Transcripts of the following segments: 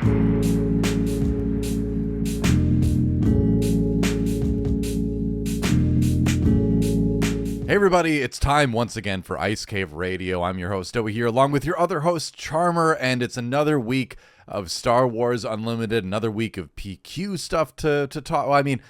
Hey everybody, it's time once again for Ice Cave Radio. I'm your host, Doa here, along with your other host, Charmer, and it's another week of Star Wars Unlimited, another week of PQ stuff to talk. Well, I mean,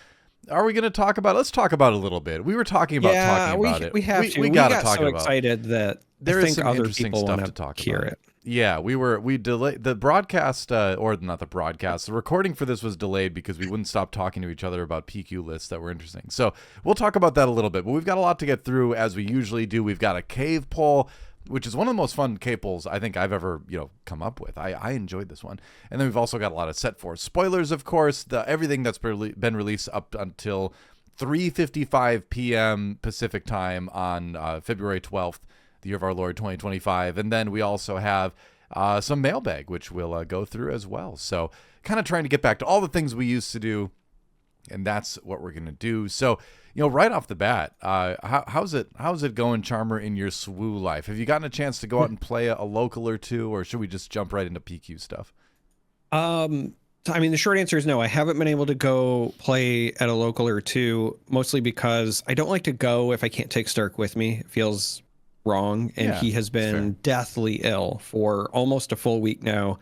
are we going to talk about it? Let's talk about it a little bit. We were talking about talking about it. We have to. We got talk so about excited that there I is think some other interesting people stuff want to talk hear about. it. Yeah, we delayed the broadcast, or not the broadcast. The recording for this was delayed because we wouldn't stop talking to each other about PQ lists that were interesting. So we'll talk about that a little bit. But we've got a lot to get through as we usually do. We've got a cave poll, which is one of the most fun cave polls I think I've ever come up with. I enjoyed this one. And then we've also got a lot of set for spoilers, of course. Everything that's been released up until 3:55 p.m. Pacific time on February 12th. The year of our Lord 2025. And then we also have some mailbag, which we'll go through as well. So kind of trying to get back to all the things we used to do. And that's what we're going to do. So, right off the bat, how's it going, Charmer, in your SWU life? Have you gotten a chance to go out and play a local or two, or should we just jump right into PQ stuff? I mean, the short answer is no. I haven't been able to go play at a local or two, mostly because I don't like to go if I can't take Stark with me. It feels wrong, and he has been deathly ill for almost a full week now.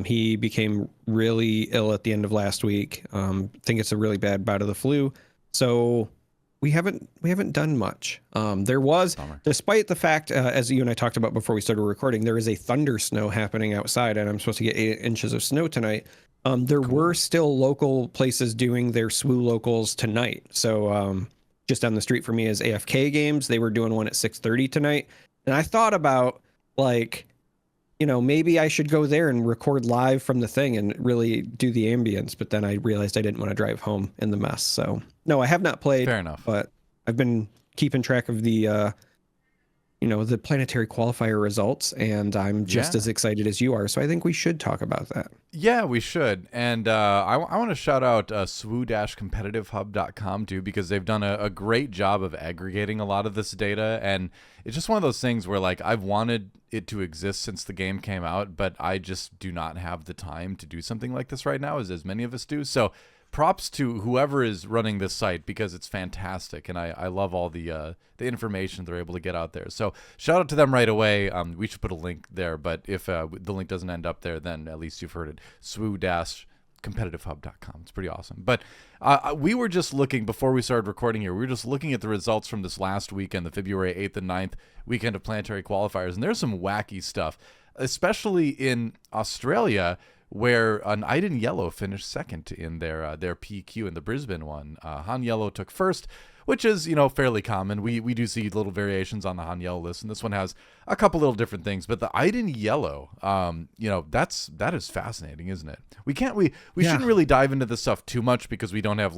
He became really ill at the end of last week. I think it's a really bad bout of the flu, so we haven't done much. There was, despite the fact, as you and I talked about before we started recording, there is a thunder snow happening outside, and I'm supposed to get 8 inches of snow tonight. There were still local places doing their SWU locals tonight, so just down the street for me is AFK Games. They were doing one at 6:30 tonight. And I thought about, maybe I should go there and record live from the thing and really do the ambience. But then I realized I didn't want to drive home in the mess. So, no, I have not played. Fair enough. But I've been keeping track of the Planetary Qualifier results. And I'm just as excited as you are. So I think we should talk about that. Yeah, we should. And I want to shout out SWU-competitivehub.com too, because they've done a great job of aggregating a lot of this data. And it's just one of those things where I've wanted it to exist since the game came out, but I just do not have the time to do something like this right now, as many of us do. So props to whoever is running this site, because it's fantastic, and I love all the information they're able to get out there. So shout out to them right away. We should put a link there, but if the link doesn't end up there, then at least you've heard it. SWU-competitivehub.com. It's pretty awesome. But we were just looking, before we started recording here, we were just looking at the results from this last weekend, the February 8th and 9th weekend of Planetary Qualifiers, and there's some wacky stuff, especially in Australia, where an Iden Yellow finished second in their PQ in the Brisbane one. Han Yellow took first, which is, fairly common. We do see little variations on the Han Yellow list, and this one has a couple little different things. But the Iden Yellow, that is fascinating, isn't it? We shouldn't really dive into this stuff too much because we don't have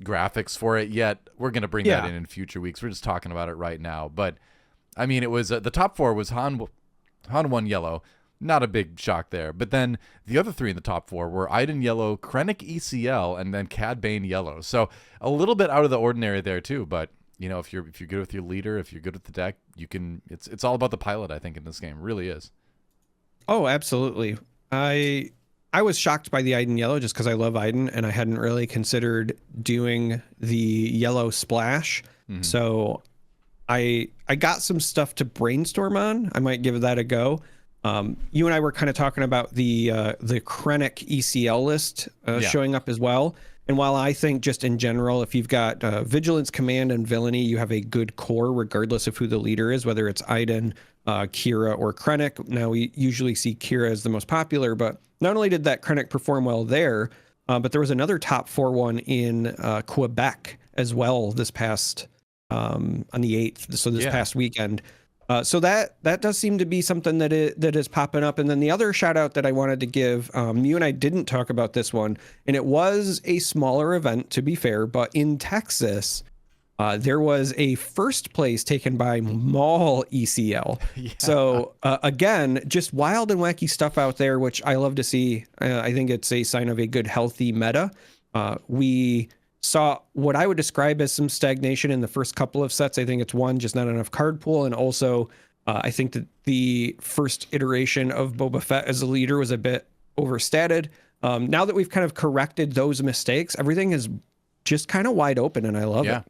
graphics for it yet. We're gonna bring that in future weeks. We're just talking about it right now. But I mean, it was the top four was Han 1 Yellow. Not a big shock there. But then the other three in the top four were Iden Yellow, Krennic ECL, and then Cad Bane Yellow. So a little bit out of the ordinary there too. But if you're good with your leader, if you're good with the deck, you can. It's all about the pilot, I think, in this game. It really is. Oh, absolutely. I was shocked by the Iden Yellow just because I love Iden, and I hadn't really considered doing the yellow splash. So I got some stuff to brainstorm on. I might give that a go. You and I were kind of talking about the Krennic ECL list showing up as well. And while I think just in general, if you've got Vigilance, Command, and Villainy, you have a good core regardless of who the leader is, whether it's Iden, Kira, or Krennic. Now, we usually see Kira as the most popular, but not only did that Krennic perform well there, but there was another top 4 one in Quebec as well this past, on the 8th, so this past weekend. So that does seem to be something that is popping up. And then the other shout out that I wanted to give, you and I didn't talk about this one, and it was a smaller event, to be fair, but in Texas, there was a first place taken by Maul ECL. So again, just wild and wacky stuff out there, which I love to see. I think it's a sign of a good, healthy meta. We saw what I would describe as some stagnation in the first couple of sets. I think it's just not enough card pool. And also I think that the first iteration of Boba Fett as a leader was a bit overstated. Now that we've kind of corrected those mistakes, everything is just kind of wide open, and I love it.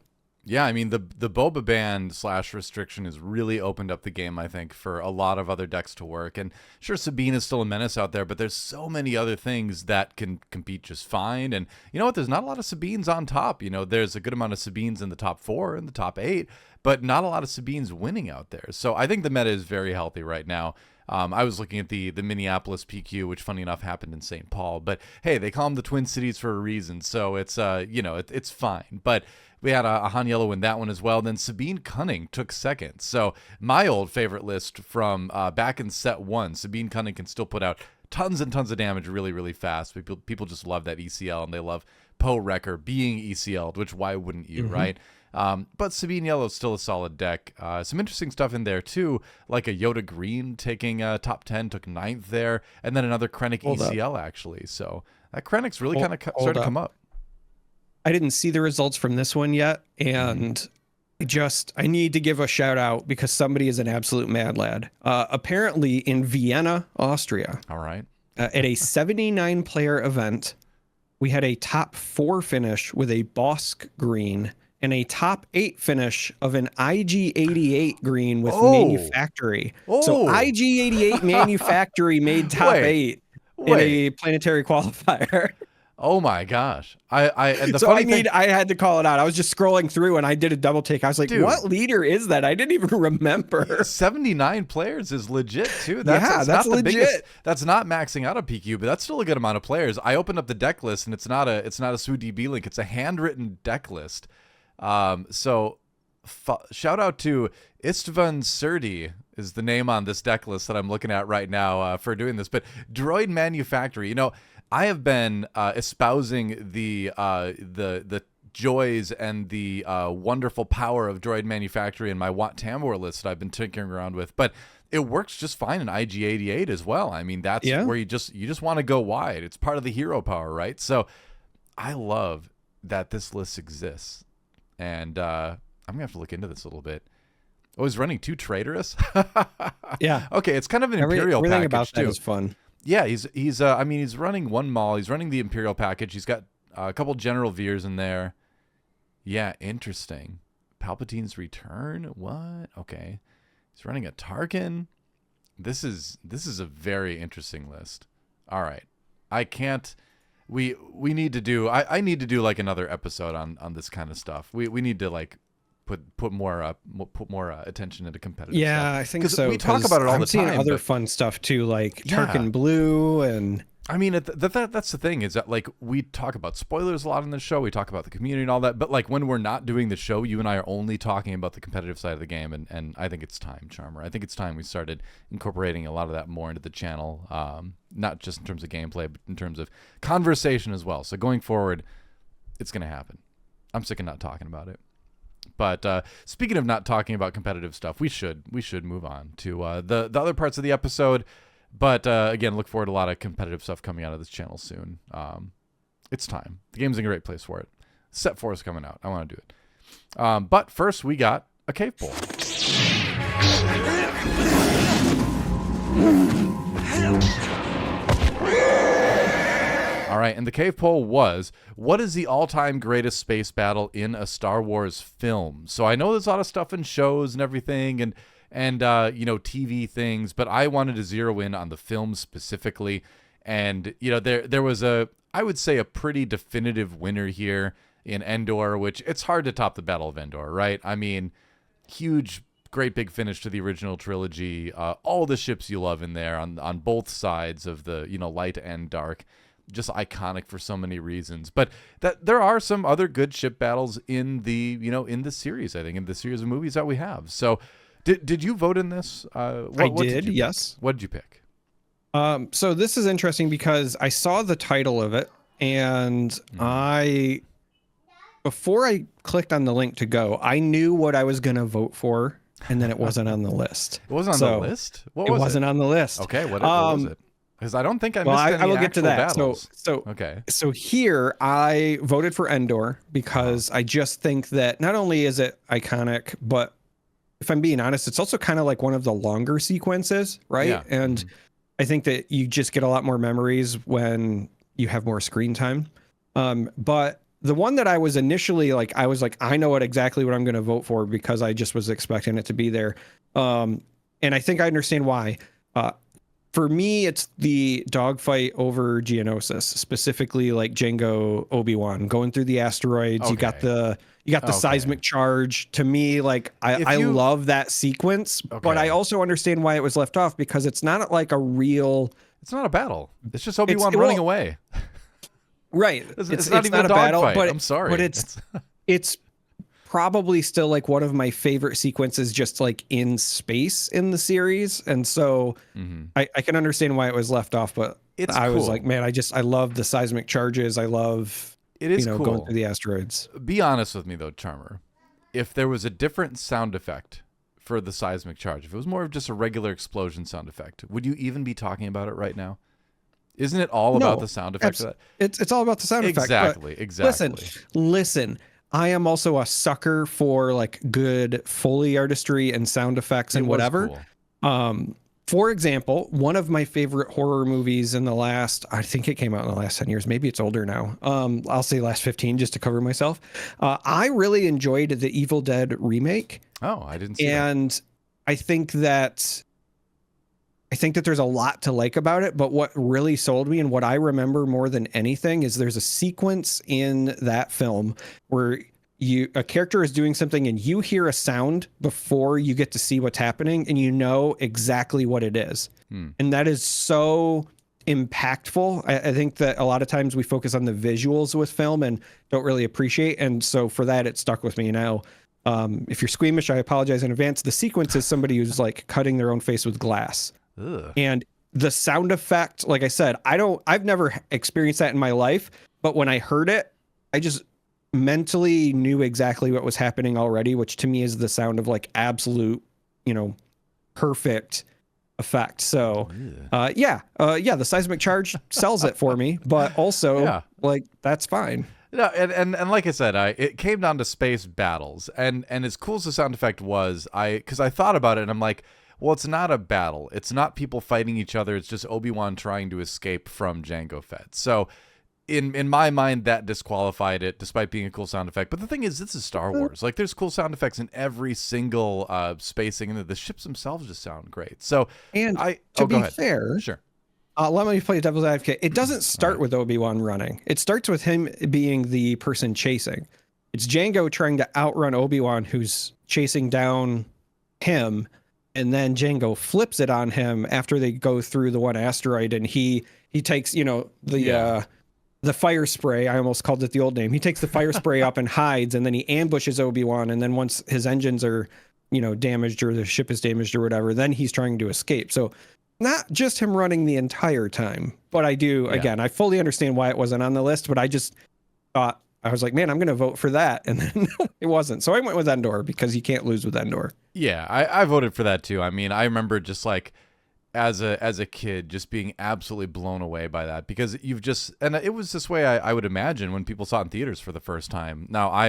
Yeah, I mean, the Boba ban / restriction has really opened up the game, I think, for a lot of other decks to work. And sure, Sabine is still a menace out there, but there's so many other things that can compete just fine. And you know what? There's not a lot of Sabines on top. You know, there's a good amount of Sabines in the top 4 and the top 8, but not a lot of Sabines winning out there. So I think the meta is very healthy right now. I was looking at the Minneapolis PQ, which funny enough happened in St. Paul, but hey, they call them the Twin Cities for a reason. So it's, it's fine. But we had a Han Yellow win that one as well. Then Sabine Cunning took second. So my old favorite list from back in set 1, Sabine Cunning can still put out tons and tons of damage really, really fast. People just love that ECL, and they love Poe Wrecker being ECL'd, which why wouldn't you, right? But Sabine Yellow is still a solid deck. Some interesting stuff in there, too, like a Yoda Green taking top 10, took 9th there, and then another Krennic ECL, actually. So that Krennic's really kind of started to come up. I didn't see the results from this one yet, and I need to give a shout out because somebody is an absolute mad lad. Apparently in Vienna, Austria. All right. At a 79 player event, we had a top 4 finish with a Bosk green and a top 8 finish of an IG88 green with Manufactory. So IG88 Manufactory made top 8 in a planetary qualifier. Oh my gosh. I had to call it out. I was just scrolling through and I did a double take. I was like, dude, what leader is that? I didn't even remember. 79 players is legit too. That's legit. Biggest, that's not maxing out a PQ, but that's still a good amount of players. I opened up the deck list and it's not a SWDB link. It's a handwritten deck list. So shout out to Istvan Surdi is the name on this deck list that I'm looking at right now for doing this. But Droid Manufactory, I have been espousing the joys and the wonderful power of Droid Manufactory in my Wat Tambor list that I've been tinkering around with, but it works just fine in IG88 as well. I mean, that's where you just want to go wide. It's part of the hero power, right? So I love that this list exists, and I'm gonna have to look into this a little bit. Oh, he's running 2 Traitorous. Yeah. Okay, it's kind of an Imperial package everything about too. That is fun. Yeah, he's running 1 Maul. He's running the Imperial package. He's got a couple General Veers in there. Yeah, interesting. Palpatine's Return. What? Okay, he's running a Tarkin. This is a very interesting list. All right, I can't. We need to do. I need to do like another episode on this kind of stuff. We need to like put more attention into competitive stuff. Yeah, I think so. We talk about it all the time. I'm seeing other fun stuff too, like Tarkin Blue, and I mean that's the thing, is that like we talk about spoilers a lot in the show. We talk about the community and all that, but like when we're not doing the show, you and I are only talking about the competitive side of the game, and I think it's time, Charmer. I think it's time we started incorporating a lot of that more into the channel, not just in terms of gameplay, but in terms of conversation as well. So going forward, it's going to happen. I'm sick of not talking about it. But speaking of not talking about competitive stuff, we should move on to the other parts of the episode. But again, look forward to a lot of competitive stuff coming out of this channel soon. It's time. The game's in a great place for it. Set 4 is coming out. I want to do it. But first, we got a cave poll. All right, and the cave poll was, what is the all-time greatest space battle in a Star Wars film? So I know there's a lot of stuff in shows and everything, and TV things, but I wanted to zero in on the film specifically. And there was I would say a pretty definitive winner here in Endor, which it's hard to top the Battle of Endor, right? I mean, huge, great big finish to the original trilogy. All the ships you love in there on both sides of the light and dark. Just iconic for so many reasons. But that there are some other good ship battles in the series, I think, in the series of movies that we have. So did you vote in this? I did, yes. What did you pick? So this is interesting because I saw the title of it, and before I clicked on the link to go, I knew what I was going to vote for, and then it wasn't on the list. It wasn't on the list? What was it? It wasn't on the list. Okay, what was it? Because I don't think I missed any I will get to that. Battles. So here I voted for Endor because I just think that not only is it iconic, but if I'm being honest, it's also kind of like one of the longer sequences, right? Yeah. And I think that you just get a lot more memories when you have more screen time. But the one that I was initially like, I know exactly what I'm going to vote for because I just was expecting it to be there. And I think I understand why. For me, it's the dogfight over Geonosis, specifically like Jango Obi-Wan going through the asteroids. Okay. You got the seismic charge. To me, like I love that sequence, but I also understand why it was left off because it's not like a real. It's not a battle. It's just Obi-Wan running away. Right. It's not even a battle, but I'm sorry. But it's probably still like one of my favorite sequences just like in space in the series. And so I can understand why it was left off, but I was like, man, I love the seismic charges. I love going through the asteroids. Be honest with me though, Charmer. If there was a different sound effect for the seismic charge, if it was more of just a regular explosion sound effect, would you even be talking about it right now? Isn't it all about the sound effect of that? It's all about the sound effect. Exactly. Listen. I am also a sucker for like good Foley artistry and sound effects and whatever. Cool. For example, one of my favorite horror movies in the last, I think it came out in the last 10 years. Maybe it's older now. I'll say last 15 just to cover myself. I really enjoyed the Evil Dead remake. Oh, I didn't see that. And I think that there's a lot to like about it, but what really sold me and what I remember more than anything is there's a sequence in that film where a character is doing something and you hear a sound before you get to see what's happening and you know exactly what it is. And that is so impactful. I think that a lot of times we focus on the visuals with film and don't really appreciate. And so for that, it stuck with me now. If you're squeamish, I apologize in advance. The sequence is somebody who's like cutting their own face with glass. Ugh. And the sound effect, like I said, I've never experienced that in my life, but when I heard it, I just mentally knew exactly what was happening already, which to me is the sound of like absolute, perfect effect. So, the seismic charge sells it for me, but also like that's fine. No, and like I said, it came down to space battles, and as cool as the sound effect was, because I thought about it, and I'm like, well, it's not a battle. It's not people fighting each other. It's just Obi-Wan trying to escape from Jango Fett. So in my mind, that disqualified it, despite being a cool sound effect. But the thing is, this is Star Wars. Like, there's cool sound effects in every single spacing, and the ships themselves just sound great. So, and to be fair, sure. Let me play devil's advocate. It doesn't start with Obi-Wan running. It starts with him being the person chasing. It's Jango trying to outrun Obi-Wan, who's chasing down him. And then Jango flips it on him after they go through the one asteroid, and he takes, the fire spray. I almost called it the old name. He takes the fire spray up and hides, and then he ambushes Obi-Wan. And then once his engines are, damaged or the ship is damaged or whatever, then he's trying to escape. So not just him running the entire time, but again, I fully understand why it wasn't on the list, but I just thought, I was like, man, I'm going to vote for that. And then it wasn't. So I went with Endor because you can't lose with Endor. Yeah, I voted for that too. I mean, I remember just like as a kid just being absolutely blown away by that because and it was this way I would imagine when people saw it in theaters for the first time. Now, I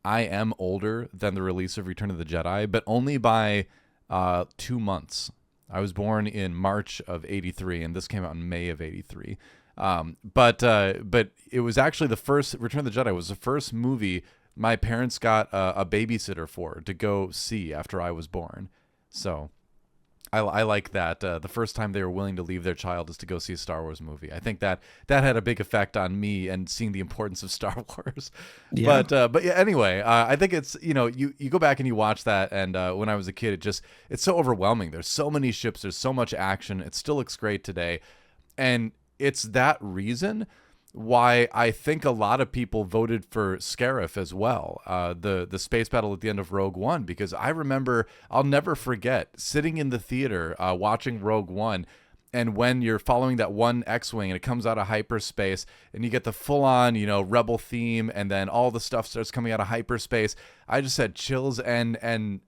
am older than the release of Return of the Jedi, but only by 2 months. I was born in March of 83, and this came out in May of 83. But it was actually the first Return of the Jedi was the first movie my parents got a babysitter for to go see after I was born. So I like that. The first time they were willing to leave their child is to go see a Star Wars movie. I think that had a big effect on me and seeing the importance of Star Wars. Yeah. But yeah, anyway, I think it's, you go back and you watch that. And when I was a kid, it's so overwhelming. There's so many ships. There's so much action. It still looks great today. And it's that reason why I think a lot of people voted for Scarif as well, the space battle at the end of Rogue One, because I remember, I'll never forget, sitting in the theater watching Rogue One, and when you're following that one X-Wing and it comes out of hyperspace and you get the full-on, Rebel theme, and then all the stuff starts coming out of hyperspace, I just had chills, and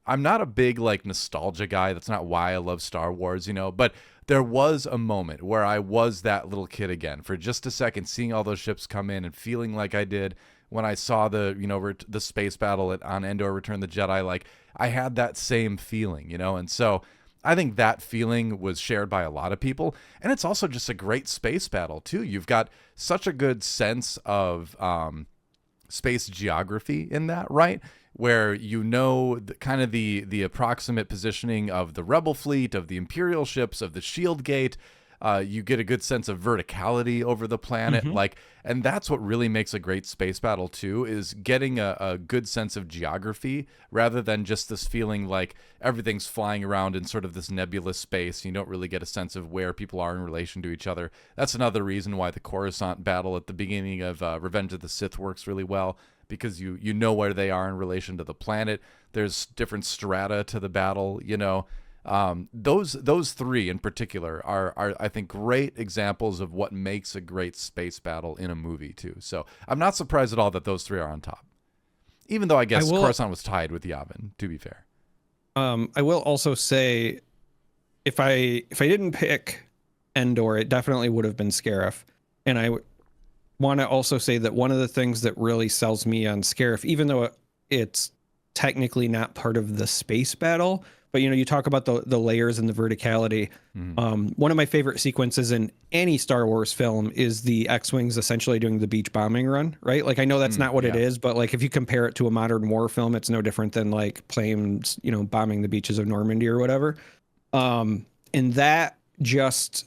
I'm not a big, nostalgia guy. That's not why I love Star Wars, but there was a moment where I was that little kid again for just a second, seeing all those ships come in and feeling like I did when I saw the space battle on Endor Return of the Jedi. Like, I had that same feeling, and so I think that feeling was shared by a lot of people. And it's also just a great space battle, too. You've got such a good sense of space geography in that, right? Where you know kind of the approximate positioning of the Rebel fleet, of the Imperial ships, of the Shield Gate. You get a good sense of verticality over the planet, and that's what really makes a great space battle too, is getting a good sense of geography rather than just this feeling like everything's flying around in sort of this nebulous space. You don't really get a sense of where people are in relation to each other. That's another reason why the Coruscant battle at the beginning of Revenge of the Sith works really well, because you know where they are in relation to the planet. There's different strata to the battle, Those three in particular are I think great examples of what makes a great space battle in a movie too. So I'm not surprised at all that those three are on top, even though I guess Coruscant was tied with Yavin, to be fair. I will also say, if I didn't pick Endor, it definitely would have been Scarif. And I want to also say that one of the things that really sells me on Scarif, even though it's technically not part of the space battle, but you talk about the layers and the verticality. One of my favorite sequences in any Star Wars film is the X-Wings essentially doing the beach bombing run, right? Like, I know that's not what it is, but like if you compare it to a modern war film, it's no different than like planes, bombing the beaches of Normandy or whatever. And that just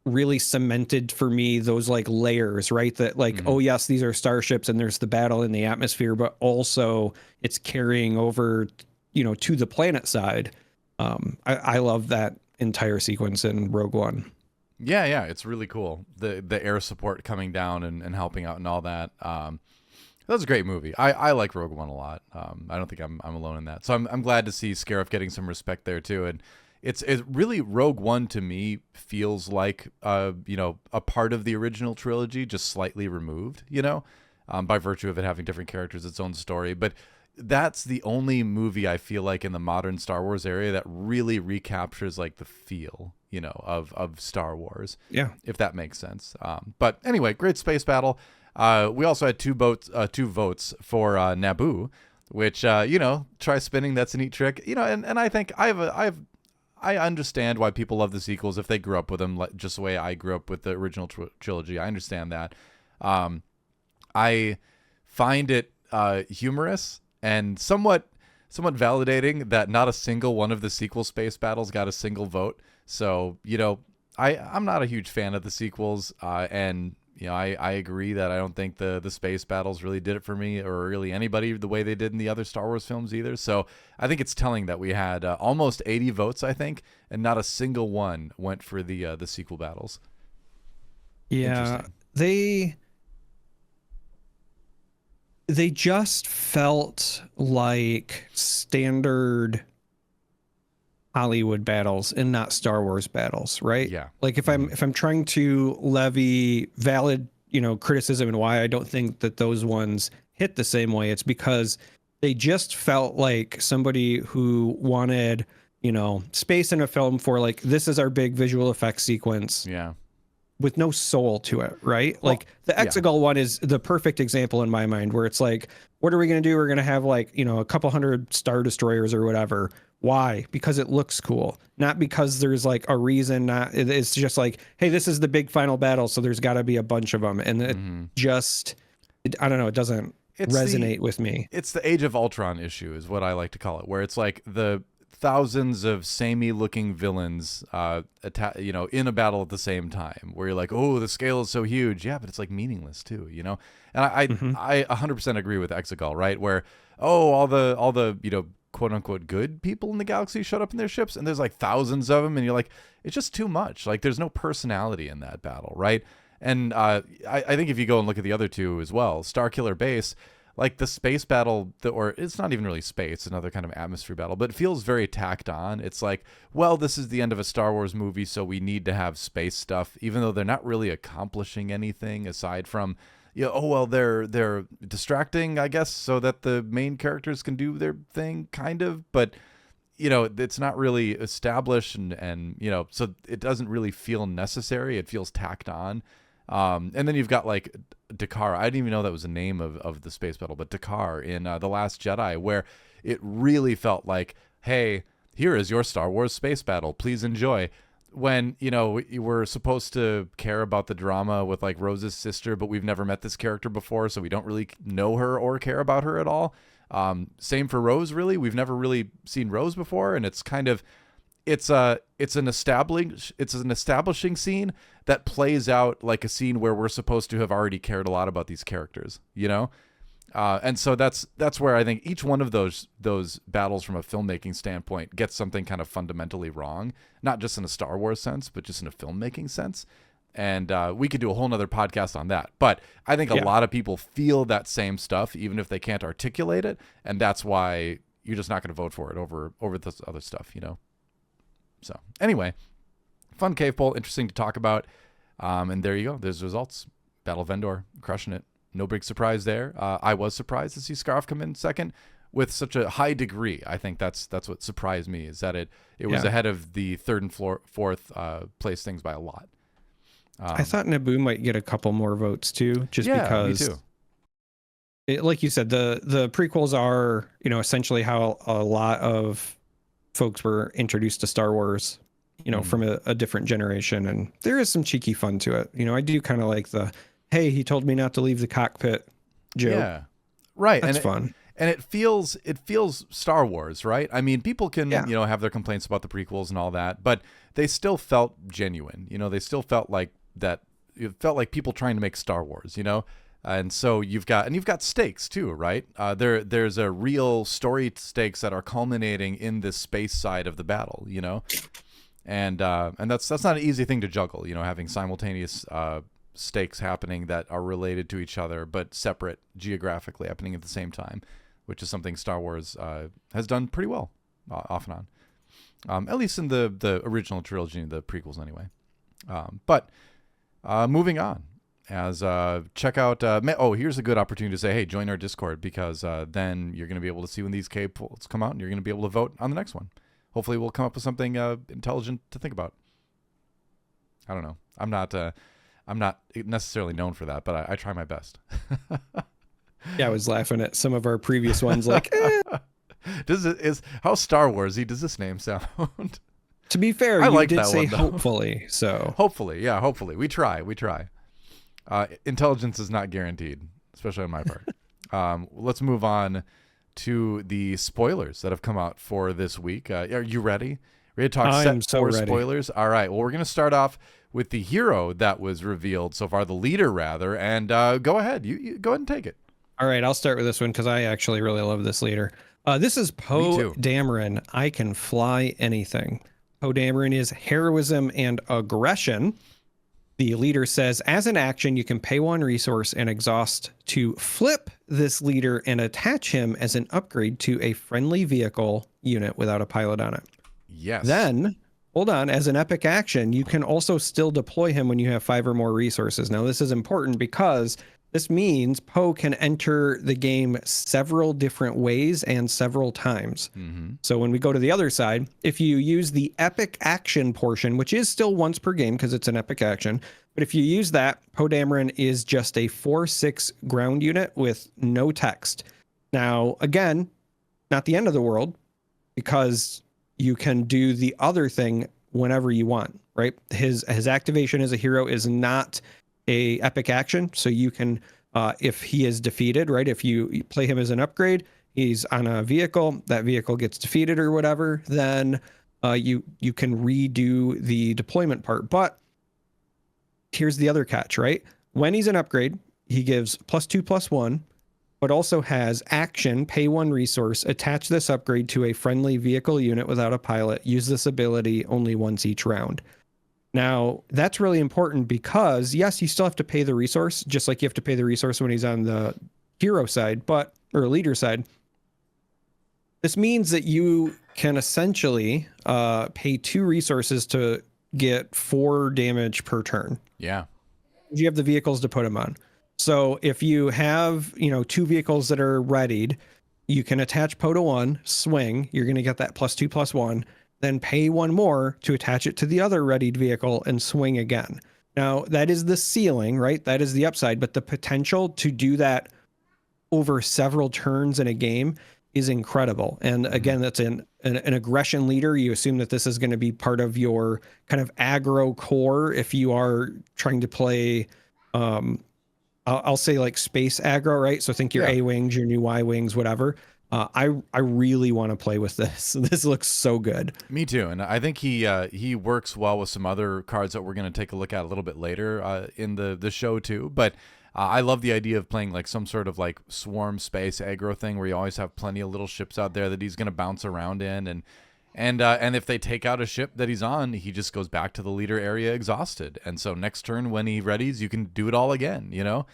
really cemented for me those like layers, right? That like, oh yes, these are starships and there's the battle in the atmosphere, but also it's carrying over to the planet side. I love that entire sequence in Rogue One. Yeah, it's really cool. The air support coming down and helping out and all that. That was a great movie. I like Rogue One a lot. I don't think I'm alone in that. So I'm glad to see Scarif getting some respect there too. And it's really, Rogue One to me feels like a part of the original trilogy, just slightly removed, by virtue of it having different characters, its own story. But that's the only movie I feel like in the modern Star Wars area that really recaptures like the feel, of Star Wars. Yeah. If that makes sense. But anyway, great space battle. We also had two votes for Naboo, which, try spinning. That's a neat trick, and I think I understand why people love the sequels if they grew up with them, just the way I grew up with the original trilogy. I understand that. I find it humorous and somewhat validating that not a single one of the sequel space battles got a single vote. So, I'm not a huge fan of the sequels, and I agree that I don't think the space battles really did it for me, or really anybody, the way they did in the other Star Wars films either. So I think it's telling that we had almost 80 votes, I think, and not a single one went for the sequel battles. Yeah, they just felt like standard Hollywood battles and not Star Wars battles, right? Yeah. Like if I'm trying to levy valid, criticism and why I don't think that those ones hit the same way, it's because they just felt like somebody who wanted, space in a film for like, this is our big visual effects sequence. Yeah. With no soul to it, right? Well, like the Exegol one is the perfect example in my mind, where it's like, what are we going to do? We're going to have like, a couple hundred Star Destroyers or whatever. Why? Because it looks cool, not because there's like a reason. It's just like, hey, this is the big final battle, so there's got to be a bunch of them, and I don't know, it doesn't resonate with me. It's the Age of Ultron issue, is what I like to call it, where it's like the thousands of samey looking villains in a battle at the same time, where you're like, oh, the scale is so huge. Yeah, but it's like meaningless too, and I 100% agree with Exegol, right? Where all the quote unquote good people in the galaxy showed up in their ships, and there's like thousands of them, and you're like, it's just too much. Like, there's no personality in that battle, right? And I think if you go and look at the other two as well, Starkiller Base, like the space battle, or it's not even really space, it's another kind of atmosphere battle, but it feels very tacked on. It's like, well, this is the end of a Star Wars movie, so we need to have space stuff, even though they're not really accomplishing anything aside from, they're distracting, I guess, so that the main characters can do their thing, kind of, but it's not really established, and so it doesn't really feel necessary. It feels tacked on. And then you've got like Dakar. I didn't even know that was the name of the space battle, but Dakar in The Last Jedi, where it really felt like, hey, here is your Star Wars space battle. Please enjoy. When, you know, we're supposed to care about the drama with like Rose's sister, but we've never met this character before, so we don't really know her or care about her at all. Same for Rose, really. We've never really seen Rose before, and it's kind of it's an establishing scene that plays out like a scene where we're supposed to have already cared a lot about these characters, you know? And so that's where I think each one of those battles from a filmmaking standpoint gets something kind of fundamentally wrong, not just in a Star Wars sense, but just in a filmmaking sense. And we could do a whole nother podcast on that. But I think a lot of people feel that same stuff, even if they can't articulate it. And that's why you're just not going to vote for it over this other stuff, you know? So anyway, fun cave poll, interesting to talk about. And there you go. There's the results. Battle of Endor, crushing it. No big surprise there. I was surprised to see Scarf come in second with such a high degree. I think that's what surprised me, is that it was ahead of the third and fourth place things by a lot. I thought Naboo might get a couple more votes too, just because. Me too. Like you said, the prequels are, you know, essentially how a lot of folks were introduced to Star Wars, you know, from a different generation, and there is some cheeky fun to it. You know, I do kind of like the, hey, he told me not to leave the cockpit joke. Yeah, right. That's fun. And it feels Star Wars, right? I mean, people can, you know, have their complaints about the prequels and all that, but they still felt genuine. You know, they still felt like that. It felt like people trying to make Star Wars, you know? And so you've got stakes too, right? There's a real story stakes that are culminating in this space side of the battle, you know? And that's not an easy thing to juggle, you know, having simultaneous stakes happening that are related to each other but separate geographically, happening at the same time, which is something Star Wars has done pretty well, off and on, at least in the original trilogy, the prequels anyway. But moving on, as check out here's a good opportunity to say, hey, join our Discord, because then you're going to be able to see when these cave polls come out, and you're going to be able to vote on the next one. Hopefully we'll come up with something intelligent to think about. I don't know. I'm not necessarily known for that, but I try my best. Yeah, I was laughing at some of our previous ones, like, how Star Warsy does this name sound? To be fair, you did say hopefully, so hopefully we try. Intelligence is not guaranteed, especially on my part. Let's move on to the spoilers that have come out for this week. Are you ready? Ready to talk set 4 spoilers? All right. Well, we're going to start off with the hero that was revealed so far, the leader rather, and go ahead. You go ahead and take it. All right, I'll start with this one because I actually really love this leader. This is Poe Dameron. I can fly anything. Poe Dameron is heroism and aggression. The leader says, as an action, you can pay 1 resource and exhaust to flip this leader and attach him as an upgrade to a friendly vehicle unit without a pilot on it. Yes. Then, hold on, as an epic action, you can also still deploy him when you have 5 or more resources. Now, this is important because this means Poe can enter the game several different ways and several times. So when we go to the other side, if you use the epic action portion, which is still once per game because it's an epic action, but if you use that, Poe Dameron is just a 4/6 ground unit with no text. Now, again, not the end of the world, because you can do the other thing whenever you want, right? His activation as a hero is not a epic action, so you can if he is defeated, right, if you play him as an upgrade, he's on a vehicle, that vehicle gets defeated or whatever, then you can redo the deployment part. But here's the other catch, right? When he's an upgrade, he gives +2/+1, but also has action, pay 1 resource, attach this upgrade to a friendly vehicle unit without a pilot, use this ability only once each round. Now, that's really important because, yes, you still have to pay the resource, just like you have to pay the resource when he's on the hero side, or leader side. This means that you can essentially pay 2 resources to get 4 damage per turn. Yeah. You have the vehicles to put them on. So if you have, 2 vehicles that are readied, you can attach Poe to 1, swing, you're going to get that +2/+1, then pay 1 more to attach it to the other readied vehicle and swing again. Now, that is the ceiling, right? That is the upside, but the potential to do that over several turns in a game is incredible. And again, that's an an aggression leader. You assume that this is going to be part of your kind of aggro core if you are trying to play, I'll say like space aggro, right? So think your A wings, your new Y wings, whatever. I really want to play with this. This looks so good. Me too, and I think he works well with some other cards that we're going to take a look at a little bit later in the show too. But I love the idea of playing like some sort of like swarm space aggro thing where you always have plenty of little ships out there that he's going to bounce around in, and if they take out a ship that he's on, he just goes back to the leader area exhausted. And so next turn when he readies, you can do it all again. You know.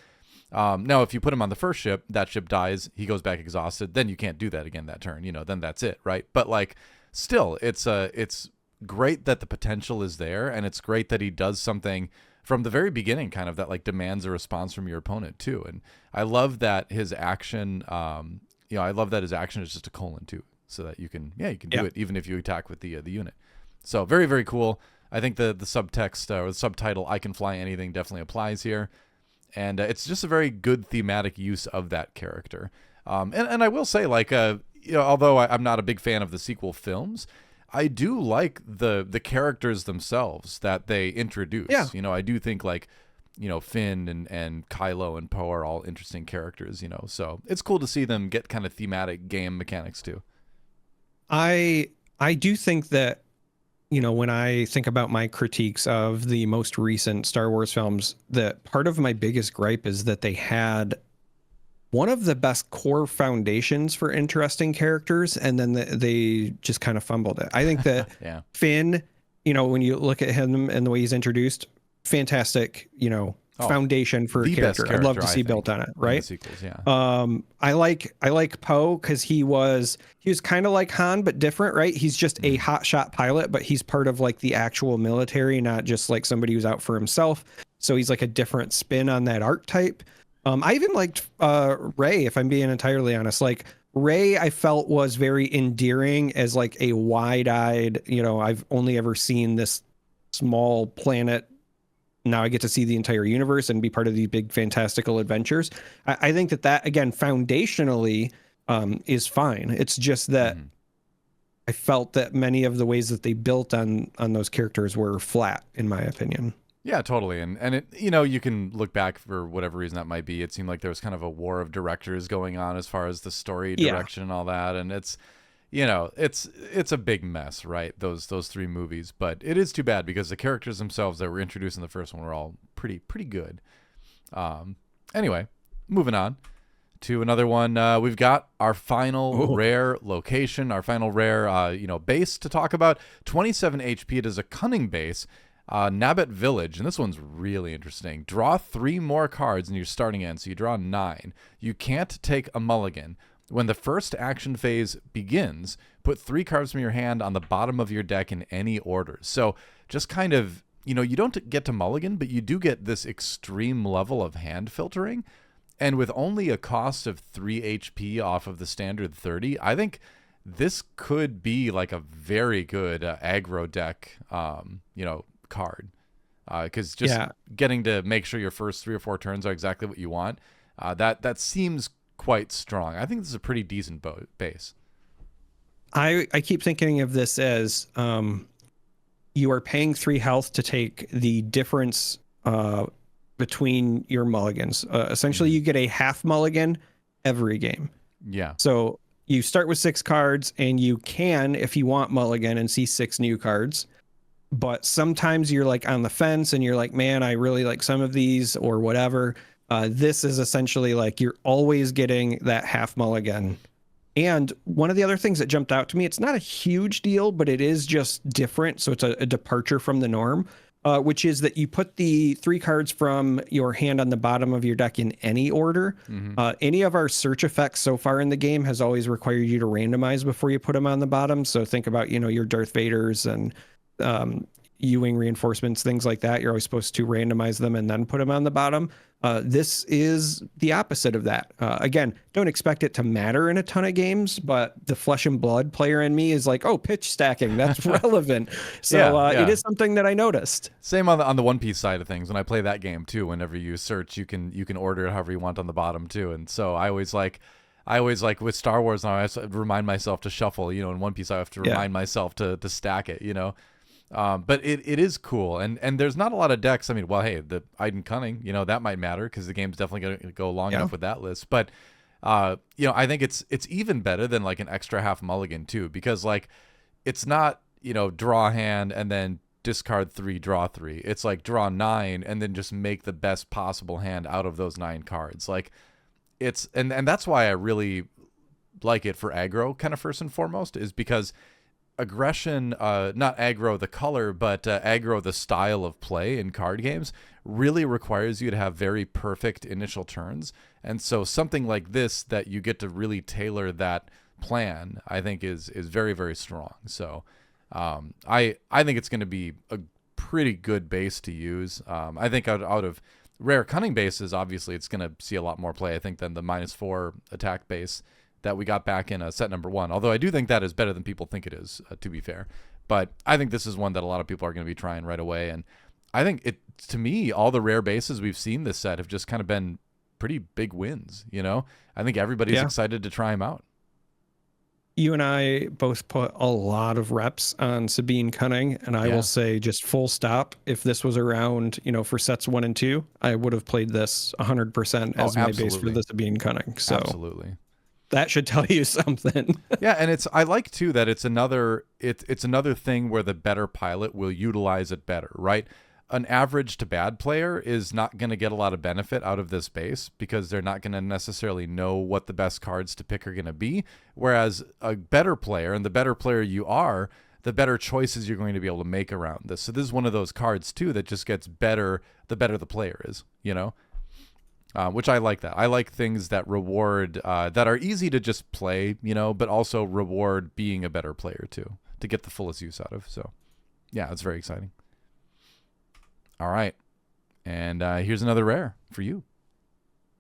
Now, if you put him on the first ship, that ship dies, he goes back exhausted, then you can't do that again that turn, you know, then that's it, right? But like, still, it's great that the potential is there, and it's great that he does something from the very beginning, kind of, that like demands a response from your opponent too. And I love that his action, I love that his action is just a colon too, so that you can do it even if you attack with the unit. So very, very cool. I think the subtext or the subtitle, "I can fly anything," definitely applies here. And it's just a very good thematic use of that character. And I will say, like, although I'm not a big fan of the sequel films, I do like the characters themselves that they introduce. Yeah. You know, I do think, like, you know, Finn and Kylo and Poe are all interesting characters, you know. So it's cool to see them get kind of thematic game mechanics too. I do think that, you know, when I think about my critiques of the most recent Star Wars films, that part of my biggest gripe is that they had one of the best core foundations for interesting characters, and then they just kind of fumbled it. I think that Finn, you know, when you look at him and the way he's introduced, fantastic, you know, foundation for a character. I'd love to see built on it, right? Sequels, yeah. I like Poe because he was kind of like Han but different, right? He's just a hotshot pilot, but he's part of like the actual military, not just like somebody who's out for himself. So he's like a different spin on that archetype. I even liked Rey, if I'm being entirely honest. Like Rey, I felt was very endearing as like a wide-eyed, you know, I've only ever seen this small planet. Now I get to see the entire universe and be part of these big fantastical adventures. I think that again, foundationally, is fine. It's just that I felt that many of the ways that they built on those characters were flat, in my opinion. Yeah, totally. And it, you know, you can look back for whatever reason that might be. It seemed like there was kind of a war of directors going on as far as the story direction and all that. And it's, you know, it's a big mess, right? Those three movies, but it is too bad because the characters themselves that were introduced in the first one were all pretty good. Anyway, moving on to another one. We've got our final rare location, our final rare, base to talk about. 27 HP. It is a cunning base, Nabet Village, and this one's really interesting. Draw 3 more cards in your starting end, so you draw 9. You can't take a mulligan. When the first action phase begins, put 3 cards from your hand on the bottom of your deck in any order. So just kind of, you know, you don't get to mulligan, but you do get this extreme level of hand filtering. And with only a cost of 3 HP off of the standard 30, I think this could be like a very good aggro deck, card. Because getting to make sure your first 3 or 4 turns are exactly what you want, that seems quite strong. I think this is a pretty decent base. I keep thinking of this as you are paying 3 health to take the difference between your mulligans. Essentially, you get a half mulligan every game. Yeah. So you start with 6 cards, and you can, if you want, mulligan and see 6 new cards. But sometimes you're like on the fence, and you're like, man, I really like some of these or whatever. This is essentially like you're always getting that half mulligan. And one of the other things that jumped out to me, it's not a huge deal, but it is just different. So it's a departure from the norm, which is that you put the 3 cards from your hand on the bottom of your deck in any order. Any of our search effects so far in the game has always required you to randomize before you put them on the bottom. So think about, your Darth Vaders and U-wing reinforcements, things like that. You're always supposed to randomize them and then put them on the bottom. This is the opposite of that. Again, don't expect it to matter in a ton of games, but the flesh and blood player in me is like, oh, pitch stacking, that's relevant. So it is something that I noticed. Same on the One Piece side of things. When I play that game too, whenever you search, you can order it however you want on the bottom too. And so I always like, I always like with Star Wars now, I have to remind myself to shuffle, you know, in One Piece, I have to remind myself to stack it, you know. But it is cool. And there's not a lot of decks. I mean, well, hey, the Iden Cunning, you know, that might matter because the game's definitely going to go long enough with that list. But, you know, I think it's even better than like an extra half mulligan too, because like it's not, you know, draw a hand and then discard 3, draw 3. It's like draw 9 and then just make the best possible hand out of those 9 cards. Like it's, and that's why I really like it for aggro kind of first and foremost, is because aggression, not aggro the color, but aggro the style of play in card games really requires you to have very perfect initial turns. And so something like this that you get to really tailor that plan, I think is very, very strong. So I think it's going to be a pretty good base to use. I think out of rare cunning bases, obviously it's going to see a lot more play, I think, than the -4 attack base that we got back in set number 1. Although I do think that is better than people think it is, to be fair. But I think this is one that a lot of people are going to be trying right away. And I think to me, all the rare bases we've seen this set have just kind of been pretty big wins. You know, I think everybody's excited to try them out. You and I both put a lot of reps on Sabine Cunning, and I will say just full stop. If this was around, you know, for sets 1 and 2, I would have played this 100% as my base for the Sabine Cunning. So absolutely. That should tell you something. Yeah, and I like too that it's another thing where the better pilot will utilize it better, right? An average to bad player is not going to get a lot of benefit out of this base because they're not going to necessarily know what the best cards to pick are going to be. Whereas a better player, and the better player you are, the better choices you're going to be able to make around this. So this is one of those cards too that just gets better the better the player is, you know? Which I like that. I like things that reward, that are easy to just play, you know, but also reward being a better player too, to get the fullest use out of. So, yeah, it's very exciting. All right. And here's another rare for you.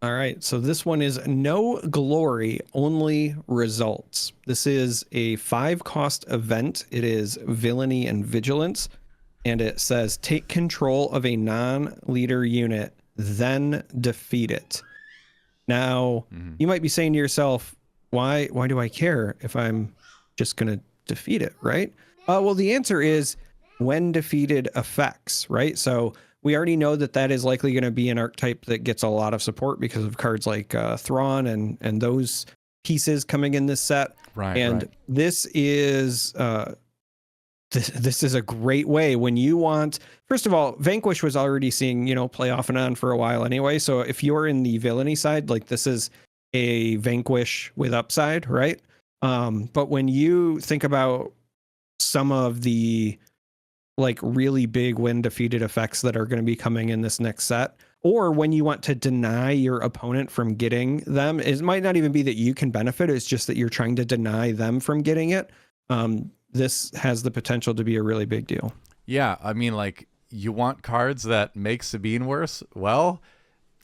All right. So this one is no glory, only results. This is a 5-cost event. It is villainy and vigilance. And it says take control of a non-leader unit, then defeat it. Now, you might be saying to yourself, why do I care if I'm just going to defeat it, right? Well, the answer is when defeated effects, right? So we already know that is likely going to be an archetype that gets a lot of support because of cards like Thrawn and those pieces coming in this set. Right. And this is this is a great way when you want. First of all, Vanquish was already seeing, you know, play off and on for a while anyway. So if you're in the villainy side, like this is a Vanquish with upside, right? But when you think about some of the like really big when defeated effects that are going to be coming in this next set, or when you want to deny your opponent from getting them, it might not even be that you can benefit. It's just that you're trying to deny them from getting it. This has the potential to be a really big deal. Yeah, I mean, like, you want cards that make Sabine worse? Well,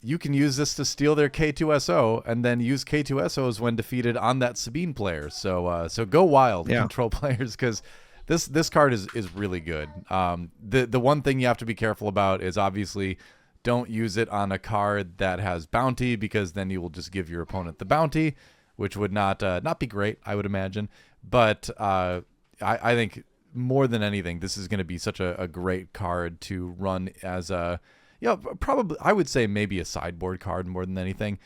you can use this to steal their K2SO and then use K2SOs when defeated on that Sabine player. So go wild, control players, because this card is really good. The one thing you have to be careful about is obviously don't use it on a card that has bounty, because then you will just give your opponent the bounty, which would not be great, I would imagine. But I think more than anything, this is going to be such a great card to run as a, you know, probably I would say maybe a sideboard card more than anything,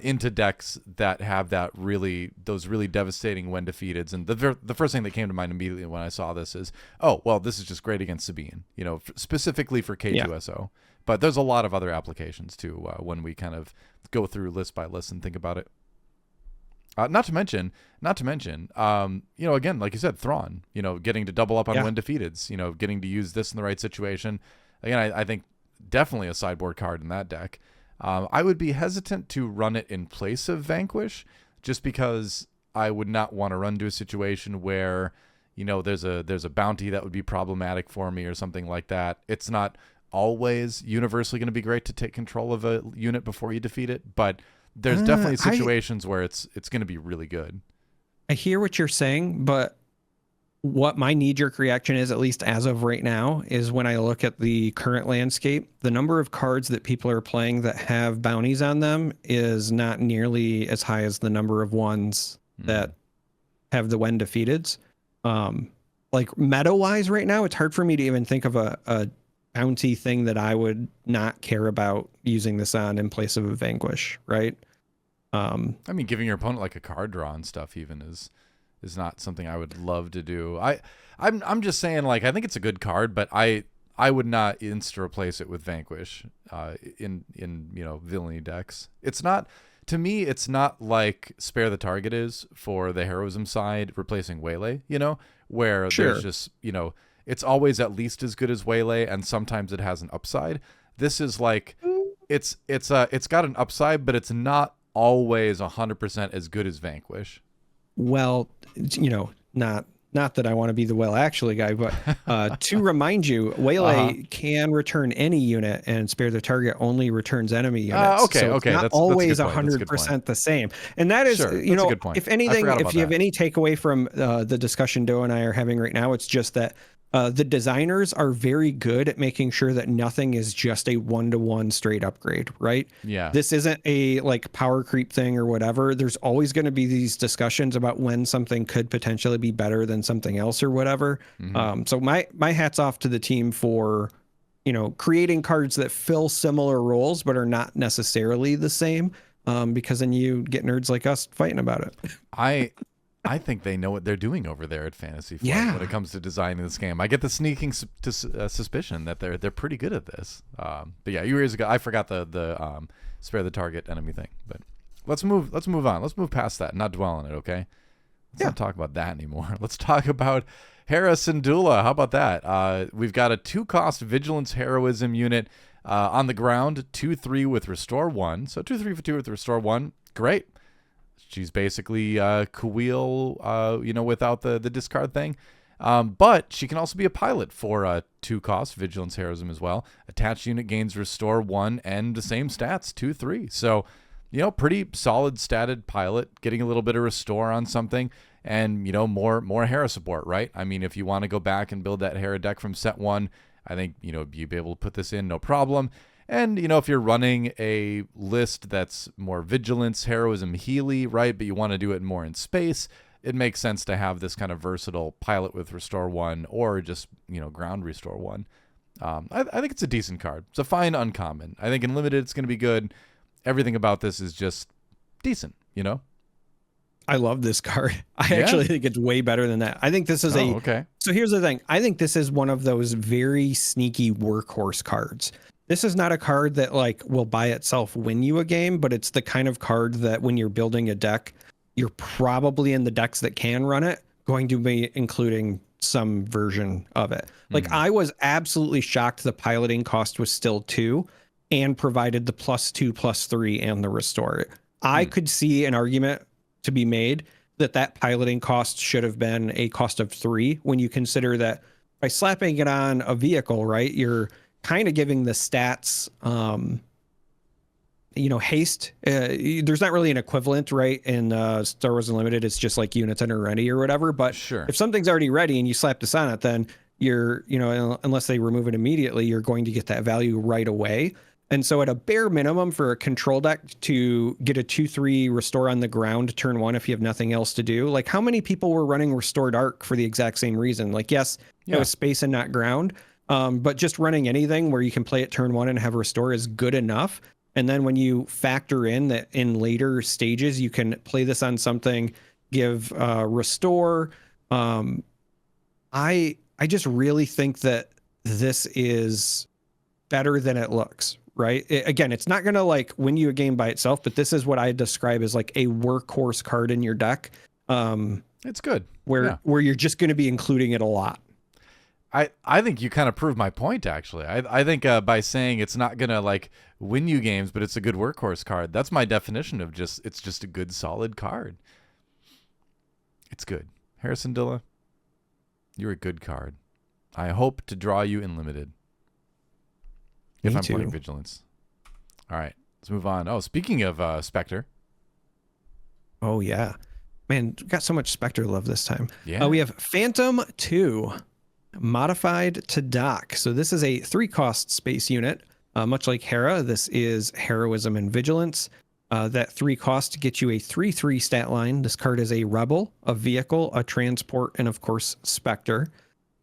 into decks that have those really devastating when defeateds. And the first thing that came to mind immediately when I saw this is, oh, well, this is just great against Sabine, you know, specifically for K2SO. Yeah. But there's a lot of other applications too when we kind of go through list by list and think about it. Not to mention, you know, again, like you said, Thrawn, you know, getting to double up on when defeateds, you know, getting to use this in the right situation. Again, I think definitely a sideboard card in that deck. I would be hesitant to run it in place of Vanquish, just because I would not want to run into a situation where, you know, there's a bounty that would be problematic for me or something like that. It's not always universally going to be great to take control of a unit before you defeat it, but there's definitely situations where it's going to be really good. I hear what you're saying, but what my knee-jerk reaction is, at least as of right now, is when I look at the current landscape, the number of cards that people are playing that have bounties on them is not nearly as high as the number of ones that have the when defeateds. Like meta-wise right now, it's hard for me to even think of a bounty thing that I would not care about using this on in place of a Vanquish, right? I mean, giving your opponent like a card draw and stuff even is not something I would love to do. I'm just saying, like, I think it's a good card, but I would not insta replace it with Vanquish in villainy decks. It's not, to me, it's not like Spare the Target is for the heroism side replacing Waylay, where there's just, it's always at least as good as Waylay, and sometimes it has an upside. This is like it's got an upside, but it's not always 100% as good as Vanquish. Well, not that I want to be the actually guy, but to remind you, Waylay can return any unit, and Spare the Target only returns enemy units. Okay, so okay, not always 100% the same. And that is, a good point. If anything, if you have any takeaway from the discussion Doa and I are having right now, it's just that the designers are very good at making sure that nothing is just a one-to-one straight upgrade, right? Yeah. This isn't a like power creep thing or whatever. There's always going to be these discussions about when something could potentially be better than something else or whatever. So my hat's off to the team for, creating cards that fill similar roles but are not necessarily the same, because then you get nerds like us fighting about it. I think they know what they're doing over there at Fantasy Flight when it comes to designing this game. I get the sneaking suspicion that they're pretty good at this. But yeah, years ago I forgot the Spare the Target enemy thing. But let's move on. Let's move past that. Not dwell on it, okay? Let's not talk about that anymore. Let's talk about Hera Syndulla. How about that? We've got a 2-cost Vigilance Heroism unit on the ground, 2/3 with Restore 1. So 2/3 for 2 with Restore 1. Great. She's basically Kuil, without the discard thing. But she can also be a pilot for a 2-cost Vigilance Heroism as well. Attached unit gains Restore 1 and the same stats, 2/3. So, pretty solid statted pilot, getting a little bit of Restore on something, and, more Hera support, right? I mean, if you want to go back and build that Hera deck from set 1, I think, you'd be able to put this in, no problem. And, if you're running a list that's more Vigilance, Heroism, Healy, right, but you want to do it more in space, it makes sense to have this kind of versatile pilot with Restore 1 or just, ground Restore 1. I think it's a decent card. It's a fine uncommon. I think in Limited it's going to be good. Everything about this is just decent, I love this card. I actually think it's way better than that. I think this is okay. So here's the thing. I think this is one of those very sneaky workhorse cards. This is not a card that will by itself win you a game, but it's the kind of card that when you're building a deck, you're probably in the decks that can run it going to be including some version of it. I was absolutely shocked the piloting cost was still 2 and provided the +2, +3 and the Restore. I could see an argument to be made that piloting cost should have been a cost of 3 when you consider that by slapping it on a vehicle, right, you're kind of giving the stats, haste. There's not really an equivalent, right? In Star Wars Unlimited, it's just like units that are ready or whatever. But if something's already ready and you slap this on it, then you're, unless they remove it immediately, you're going to get that value right away. And so at a bare minimum for a control deck to get a 2/3 Restore on the ground turn 1 if you have nothing else to do, how many people were running Restore Dark for the exact same reason? Yes, it was space and not ground. But just running anything where you can play it turn 1 and have Restore is good enough. And then when you factor in that in later stages, you can play this on something, give Restore. I just really think that this is better than it looks, right? Again, it's not going to win you a game by itself, but this is what I describe as a workhorse card in your deck. It's good. Where you're just going to be including it a lot. I think you kind of proved my point, actually. I think by saying it's not going to win you games, but it's a good workhorse card, that's my definition of it's just a good, solid card. It's good. Hera Syndulla, you're a good card. I hope to draw you in Limited. If I'm playing Vigilance. All right, let's move on. Oh, speaking of Spectre. Oh, yeah. Man, we got so much Spectre love this time. Yeah. We have Phantom 2, modified to dock. So this is a 3-cost space unit. Much like Hera, this is Heroism and Vigilance. That 3 cost gets you a 3/3 stat line. This card is a Rebel, a Vehicle, a Transport, and of course, Spectre.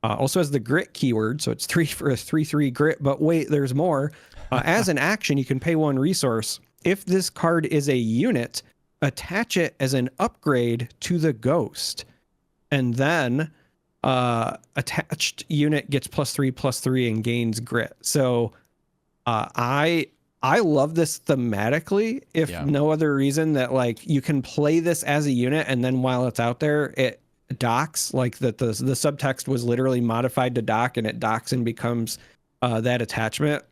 Also has the Grit keyword, so it's 3 for a 3/3 Grit, but wait, there's more. As an action, you can pay 1 resource. If this card is a unit, attach it as an upgrade to the Ghost. And then attached unit gets +3/+3 and gains Grit. So I love this thematically, if no other reason, that like you can play this as a unit, and then while it's out there, it docks. Like that the subtext was literally modified to dock, and it docks and becomes that attachment.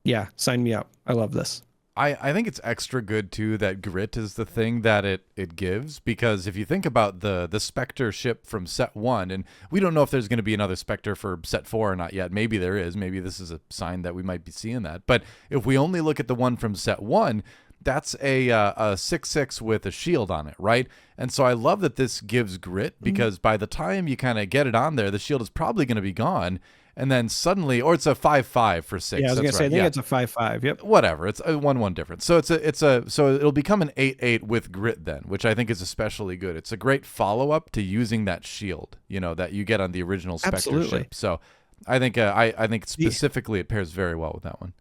Yeah, sign me up. I love this. I think it's extra good too that Grit is the thing that it gives, because if you think about the Spectre ship from set 1, and we don't know if there's going to be another Spectre for set 4 or not yet. Maybe there is. Maybe this is a sign that we might be seeing that. But if we only look at the one from set 1, that's a 6/6 with a shield on it, right? And so I love that this gives Grit, because by the time you kind of get it on there, the shield is probably going to be gone. And then suddenly, or it's a 5/5 for 6. Yeah, I was gonna say, I think it's a 5/5. Yep. Whatever. It's a 1/1 difference. So so it'll become an 8/8 with Grit then, which I think is especially good. It's a great follow up to using that shield, that you get on the original Spectre ship. So I think I think specifically it pairs very well with that one.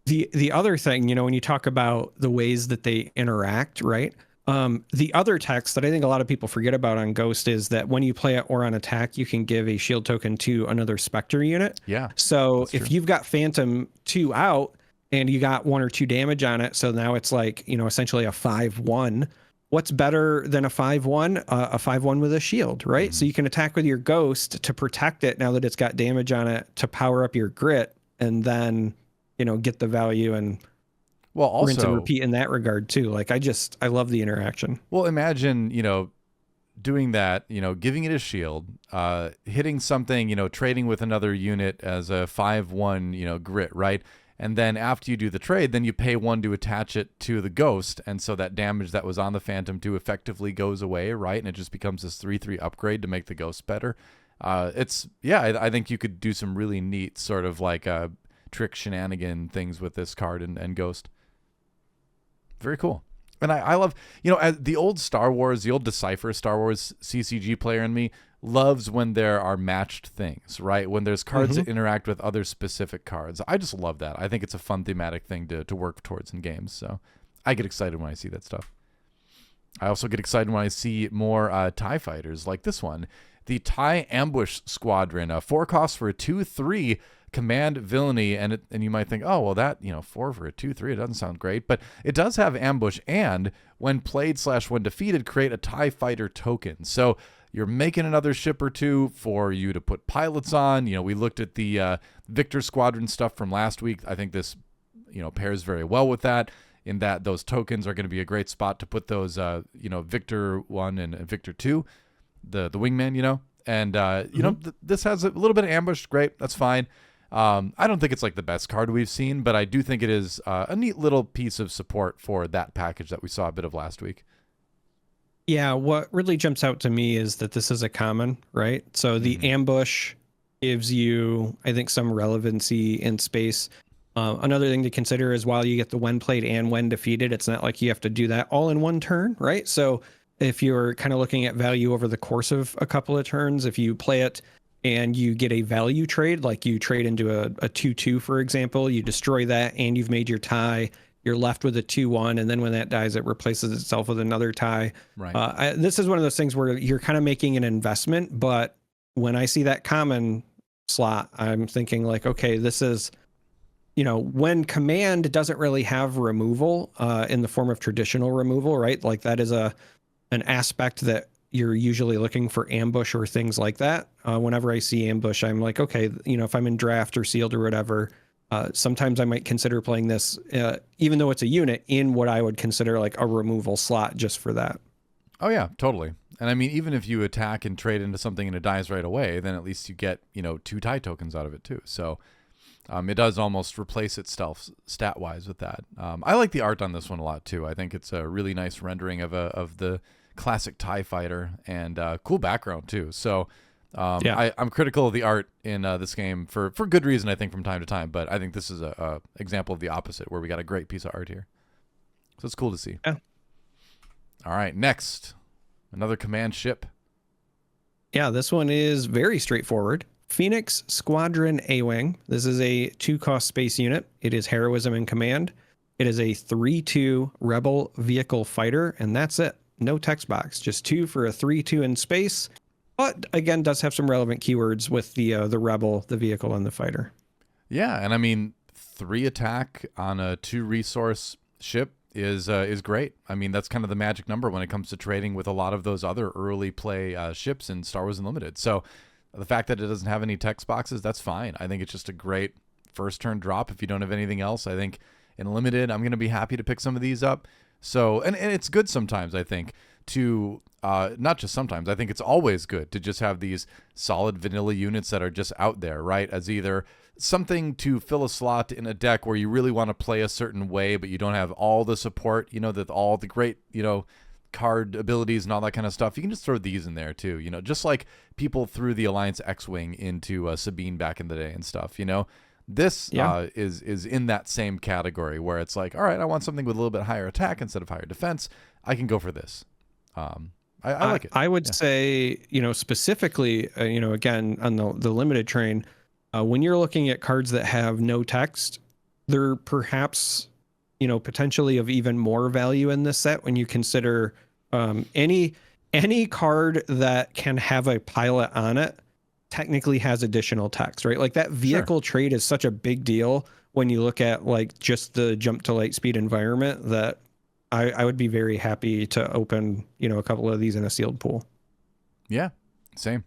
The other thing, when you talk about the ways that they interact, right? The other text that I think a lot of people forget about on Ghost is that when you play it or on attack, you can give a shield token to another Spectre unit. Yeah. So if you've got Phantom 2 out and you got 1 or 2 damage on it, so now it's like, essentially a 5/1. What's better than a 5/1? A 5/1 with a shield, right? So you can attack with your Ghost to protect it now that it's got damage on it, to power up your Grit, and then, get the value and also rinse and repeat in that regard too. Like I love the interaction. Well, imagine, doing that, giving it a shield, hitting something, trading with another unit as a 5/1, Grit, right? And then after you do the trade, then you pay 1 to attach it to the Ghost. And so that damage that was on the Phantom 2 effectively goes away, right? And it just becomes this 3/3 upgrade to make the Ghost better. I think you could do some really neat sort of like trick shenanigan things with this card and Ghost. Very cool. And I love, as the old Star Wars, the old Decipher Star Wars CCG player in me loves when there are matched things, right? When there's cards that interact with other specific cards. I just love that. I think it's a fun thematic thing to work towards in games. So I get excited when I see that stuff. I also get excited when I see more TIE fighters like this one. The TIE Ambush Squadron, 4 costs for a 2/3 command villainy, and you might think, oh, well, that 4 for a 2/3, it doesn't sound great, but it does have ambush, and when played / when defeated, create a TIE fighter token. So you're making another ship or 2 for you to put pilots on. We looked at the Victor Squadron stuff from last week. I think this pairs very well with that, in that those tokens are going to be a great spot to put those Victor 1 and Victor 2, the wingman, and this has a little bit of ambush. Great, that's fine. I don't think it's like the best card we've seen, but I do think it is a neat little piece of support for that package that we saw a bit of last week. Yeah, what really jumps out to me is that this is a common, right? So the ambush gives you, I think, some relevancy in space. Another thing to consider is while you get the when played and when defeated, it's not like you have to do that all in one turn, right? So if you're kind of looking at value over the course of a couple of turns, if you play it and you get a value trade, like you trade into a 2/2, for example, you destroy that and you've made your tie, you're left with a 2/1, and then when that dies, it replaces itself with another tie. Right. This is one of those things where you're kind of making an investment, but when I see that common slot, I'm thinking like, okay, this is, when command doesn't really have removal in the form of traditional removal, right? Like that is an aspect that you're usually looking for ambush or things like that. Whenever I see ambush, I'm like, okay, if I'm in draft or sealed or whatever, sometimes I might consider playing this, even though it's a unit, in what I would consider like a removal slot just for that. Oh yeah, totally. And I mean, even if you attack and trade into something and it dies right away, then at least you get, 2 tie tokens out of it too. So it does almost replace itself stat-wise with that. I like the art on this one a lot too. I think it's a really nice rendering of the classic TIE fighter, and cool background too. So Yeah. I'm critical of the art in this game for good reason, I think, from time to time. But I think this is a example of the opposite, where we got a great piece of art here. So it's cool to see. Yeah. All right, next, another command ship. Yeah, this one is very straightforward. Phoenix Squadron A-Wing. This is a 2-cost space unit. It is heroism in command. It is a 3-2 Rebel vehicle fighter, and that's it. No text box, just 2 for a 3-2 in space. But again, does have some relevant keywords with the Rebel, the vehicle, and the fighter. Yeah, and I mean, 3 attack on a 2 resource ship is great. I mean, that's kind of the magic number when it comes to trading with a lot of those other early play ships in Star Wars Unlimited. So the fact that it doesn't have any text boxes, that's fine. I think it's just a great first turn drop if you don't have anything else. I think in Limited, I'm going to be happy to pick some of these up. So, and it's good sometimes, I think, to, not just sometimes, I think it's always good to just have these solid vanilla units that are just out there, right? As either something to fill a slot in a deck where you really want to play a certain way, but you don't have all the support, that all the great, card abilities and all that kind of stuff. You can just throw these in there too, just like people threw the Alliance X-Wing into Sabine back in the day and stuff, This is in that same category where it's like, all right, I want something with a little bit higher attack instead of higher defense. I can go for this. I like it. I would say, specifically, again, on the limited train, when you're looking at cards that have no text, they're perhaps, potentially of even more value in this set when you consider any card that can have a pilot on it technically has additional text, right? Like that vehicle trait is such a big deal when you look at like just the jump to Lightspeed environment that I would be very happy to open, a couple of these in a sealed pool. Yeah, same.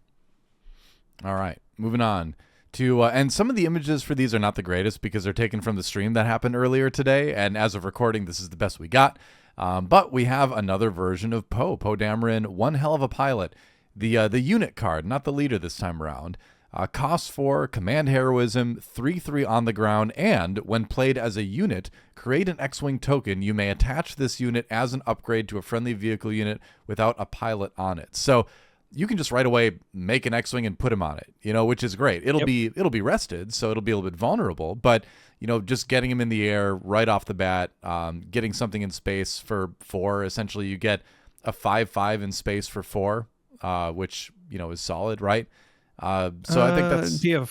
All right, moving on to, and some of the images for these are not the greatest because they're taken from the stream that happened earlier today. And as of recording, this is the best we got. But we have another version of Poe Dameron, one hell of a pilot. The unit card, not the leader this time around. Cost 4, command heroism, 3/3 on the ground, and when played as a unit, create an X-Wing token. You may attach this unit as an upgrade to a friendly vehicle unit without a pilot on it. So you can just right away make an X-Wing and put him on it, which is great. It'll be rested, so it'll be a little bit vulnerable, but just getting him in the air right off the bat, getting something in space for 4, essentially you get a 5/5 in space for 4, which is solid, right? So I think that's be a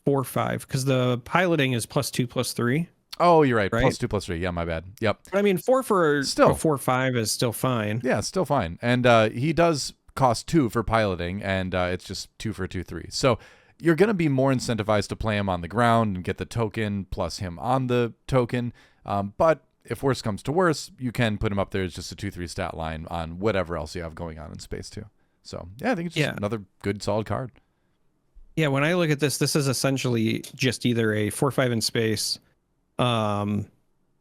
4/5 because the piloting is +2/+3. Oh, you're right. +2/+3. Yeah, my bad. Yep. I mean, 4 for still a 4/5 is still fine. Yeah, still fine. And he does cost 2 for piloting, and it's just 2 for 2/3. So you're going to be more incentivized to play him on the ground and get the token plus him on the token. But if worse comes to worse, you can put him up there as just a 2/3 stat line on whatever else you have going on in space too. So yeah, I think it's just another good solid card. Yeah, when I look at this is essentially just either a 4/5 in space,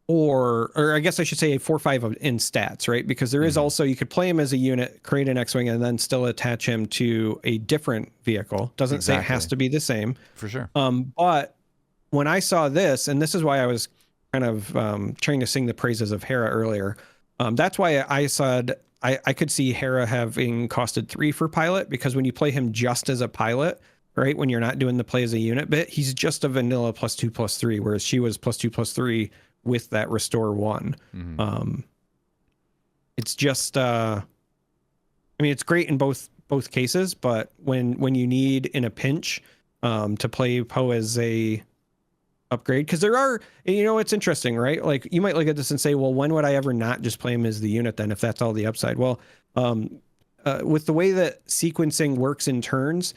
or I guess I should say a 4/5 in stats, right? Because there is also, you could play him as a unit, create an X-Wing, and then still attach him to a different vehicle. Doesn't say it has to be the same. For sure. But when I saw this, and this is why I was kind of trying to sing the praises of Hera earlier, that's why I said I could see Hera having costed 3 for pilot, because when you play him just as a pilot, right, when you're not doing the play as a unit bit, he's just a vanilla +2/+3, whereas she was +2/+3 with that restore 1. It's just it's great in both cases, but when you need in a pinch to play Poe as a upgrade, because there are, it's interesting, right? Like you might look at this and say, well, when would I ever not just play him as the unit then, if that's all the upside? Well, with the way that sequencing works in turns,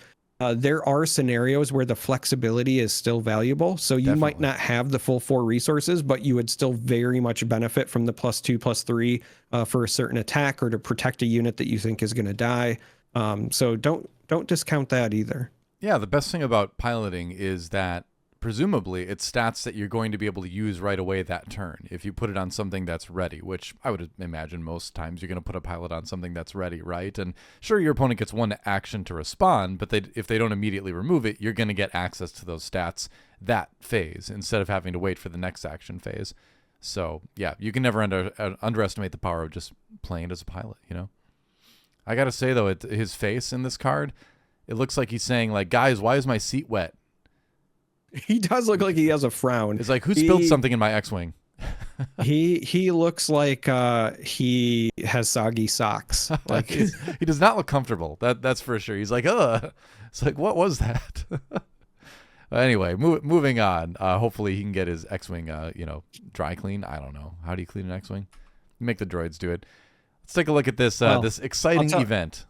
there are scenarios where the flexibility is still valuable. So you might not have the full 4 resources, but you would still very much benefit from the +2/+3 for a certain attack or to protect a unit that you think is going to die. So don't discount that either. Yeah, the best thing about piloting is that presumably it's stats that you're going to be able to use right away that turn if you put it on something that's ready, which I would imagine most times you're going to put a pilot on something that's ready, right? And sure, your opponent gets 1 action to respond, but if they don't immediately remove it, you're going to get access to those stats that phase instead of having to wait for the next action phase. So yeah, you can never underestimate the power of just playing it as a pilot, I gotta say though, his face in this card, it looks like he's saying like, guys, why is my seat wet? He does look like he has a frown. It's like, who spilled something in my X-wing? He looks like he has soggy socks. Like he does not look comfortable. That's for sure. He's like, it's like, what was that? Anyway, moving on. Hopefully he can get his X-wing, dry clean. I don't know. How do you clean an X-wing? Make the droids do it. Let's take a look at this this exciting event.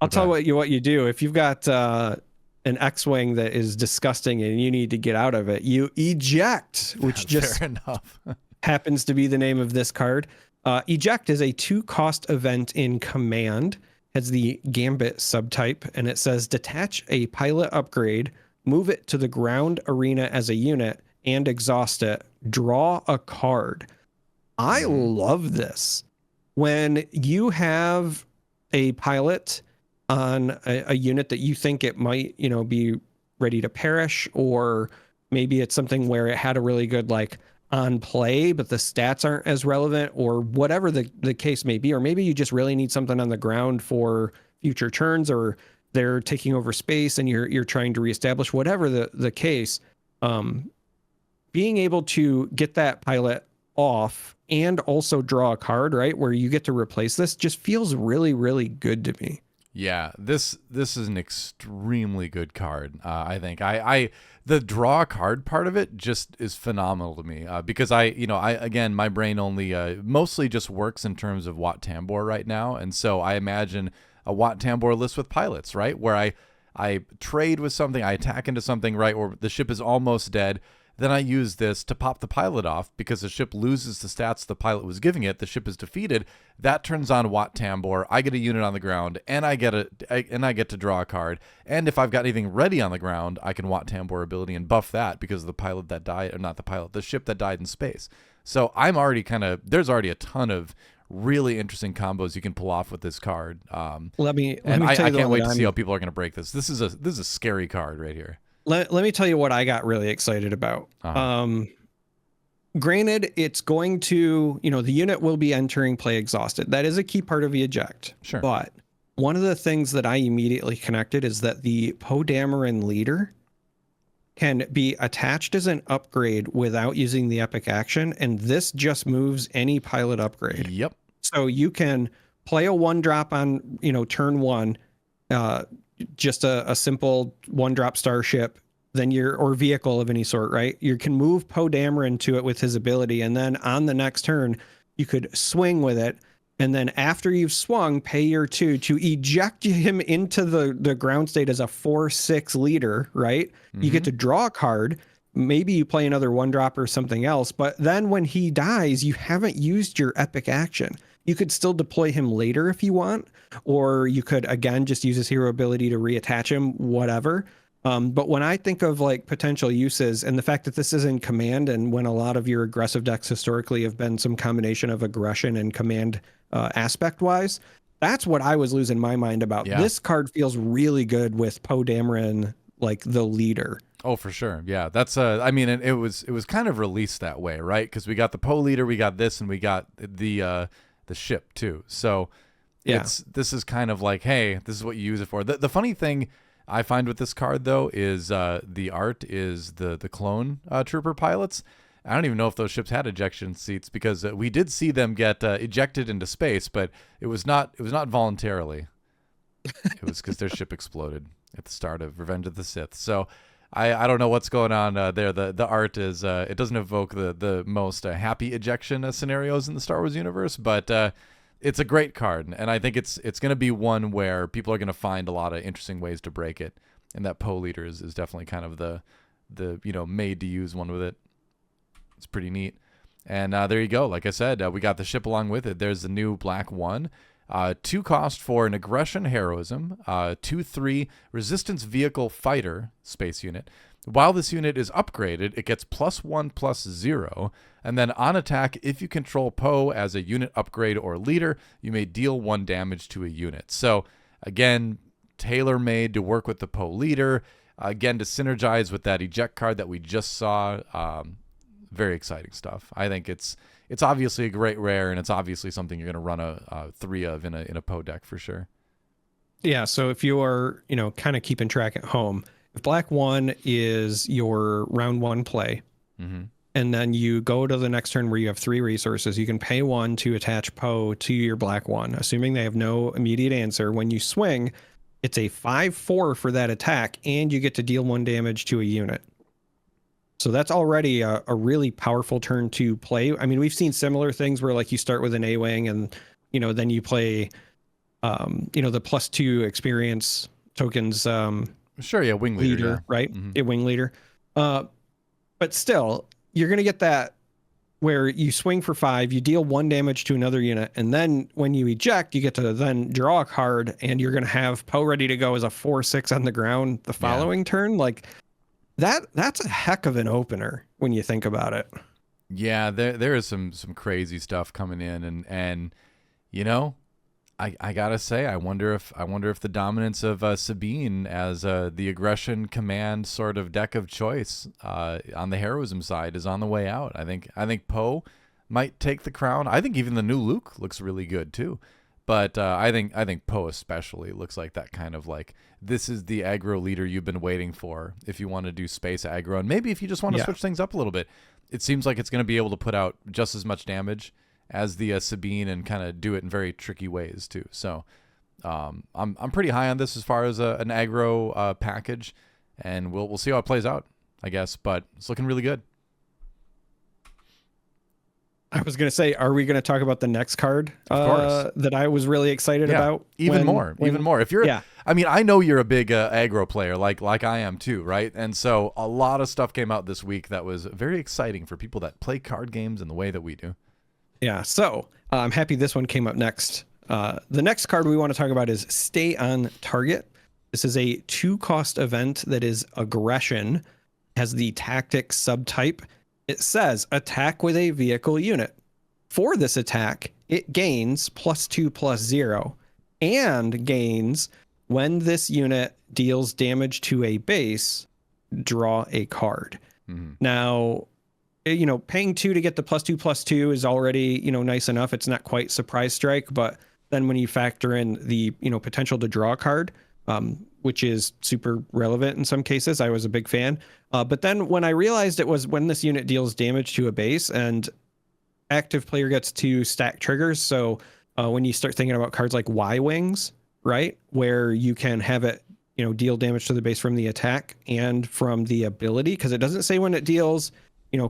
I'll tell what you do. If you've got an X-wing that is disgusting and you need to get out of it, you eject, which just fair enough. happens to be the name of this card. Eject is a 2-cost event in Command. Has the Gambit subtype, and it says detach a pilot upgrade, move it to the ground arena as a unit, and exhaust it. Draw a card. I love this. When you have a pilot on a unit that you think it might, be ready to perish, or maybe it's something where it had a really good on play, but the stats aren't as relevant, or whatever the case may be, or maybe you just really need something on the ground for future turns, or they're taking over space and you're trying to reestablish, whatever the case. Being able to get that pilot off and also draw a card, right, where you get to replace this, just feels really, really good to me. Yeah, this is an extremely good card. I think the draw a card part of it just is phenomenal to me, because I again, my brain only mostly just works in terms of Wat Tambor right now, and so I imagine a Wat Tambor list with pilots, right, where I trade with something, I attack into something, right, or the ship is almost dead. Then I use this to pop the pilot off because the ship loses the stats the pilot was giving it. The ship is defeated. That turns on Wat Tambor. I get a unit on the ground, and I get to draw a card. And if I've got anything ready on the ground, I can Wat Tambor ability and buff that because of the pilot that died, or not the pilot, the ship that died in space. So I'm already there's already a ton of really interesting combos you can pull off with this card. Let me I can't wait to see how people are going to break this. This is a scary card right here. Let me tell you what I got really excited about. Granted, it's going to, the unit will be entering play exhausted. That is a key part of the eject. Sure. But one of the things that I immediately connected is that the Poe Dameron leader can be attached as an upgrade without using the epic action, and this just moves any pilot upgrade. Yep. So you can play a 1-drop on, turn 1, just a simple 1-drop starship, then or vehicle of any sort, right? You can move Poe Dameron to it with his ability, and then on the next turn, you could swing with it, and then after you've swung, pay your 2 to eject him into the ground state as a 4/6 leader, right? You get to draw a card. Maybe you play another 1-drop or something else, but then when he dies, you haven't used your epic action. You could still deploy him later if you want, or you could, again, just use his hero ability to reattach him, whatever. But when I think of potential uses, and the fact that this is in Command, and when a lot of your aggressive decks historically have been some combination of aggression and Command aspect-wise, that's what I was losing my mind about. Yeah. This card feels really good with Poe Dameron, the leader. Oh, for sure. Yeah, that's it was kind of released that way, right? Because we got the Poe leader, we got this, and we got the ship too. So this is kind of like, hey, this is what you use it for. The funny thing I find with this card though is the art is the clone trooper pilots. I don't even know if those ships had ejection seats, because we did see them get ejected into space, but it was not voluntarily. It was because their ship exploded at the start of Revenge of the Sith. So I don't know what's going on there. The art is it doesn't evoke the most happy ejection scenarios in the Star Wars universe, but it's a great card, and I think it's going to be one where people are going to find a lot of interesting ways to break it, and that Poe leader is definitely kind of the made to use one with it. It's pretty neat. And there you go. Like I said, we got the ship along with it. There's the new Black 1. 2 cost for an aggression heroism, 2/3 resistance vehicle fighter space unit. While this unit is upgraded, it gets +1/+0, and then on attack, if you control Poe as a unit upgrade or leader, you may deal 1 damage to a unit. So again, tailor-made to work with the Poe leader, again to synergize with that eject card that we just saw. Very exciting stuff. I think it's obviously a great rare, and it's obviously something you're going to run a 3 of in a Poe deck for sure. Yeah, so if you're, kind of keeping track at home, if black 1 is your round 1 play, and then you go to the next turn where you have 3 resources, you can pay 1 to attach Poe to your black 1, assuming they have no immediate answer. When you swing, it's a 5/4 for that attack, and you get to deal 1 damage to a unit. So that's already a really powerful turn to play. I mean, we've seen similar things where like you start with an A-Wing and, then you play, the +2 experience tokens. Sure, yeah, wing leader, yeah. Right? A wing leader. But still, you're going to get that where you swing for 5, you deal 1 damage to another unit, and then when you eject, you get to then draw a card, and you're going to have Poe ready to go as a 4/6 on the ground the following turn. Like, that's a heck of an opener when you think about it. Yeah, there is some crazy stuff coming in, and I gotta say, I wonder if the dominance of Sabine as the aggression command sort of deck of choice on the heroism side is on the way out. I think Poe might take the crown. I think even the new Luke looks really good too. But I think Poe especially looks like that kind of like, this is the aggro leader you've been waiting for if you want to do space aggro. And maybe if you just want to switch things up a little bit, it seems like it's going to be able to put out just as much damage as the Sabine and kind of do it in very tricky ways too. So I'm pretty high on this as far as an aggro package, and we'll see how it plays out, I guess. But it's looking really good. I was going to say, are we going to talk about the next card that I was really excited about? Even more. If you're, I mean, I know you're a big aggro player, like I am too, right? And so a lot of stuff came out this week that was very exciting for people that play card games in the way that we do. Yeah, so I'm happy this one came up next. The next card we want to talk about is Stay on Target. This is a 2-cost event that is aggression, has the tactics subtype. It says attack with a vehicle unit. For this attack, it gains +2/+0 and gains when this unit deals damage to a base, draw a card. Now, paying 2 to get the +2/+2 is already, nice enough. It's not quite surprise strike, but then when you factor in the, potential to draw a card, which is super relevant in some cases, I was a big fan. But then when I realized it was when this unit deals damage to a base and active player gets to stack triggers. So when you start thinking about cards like Y-Wings, right, where you can have it, deal damage to the base from the attack and from the ability, because it doesn't say when it deals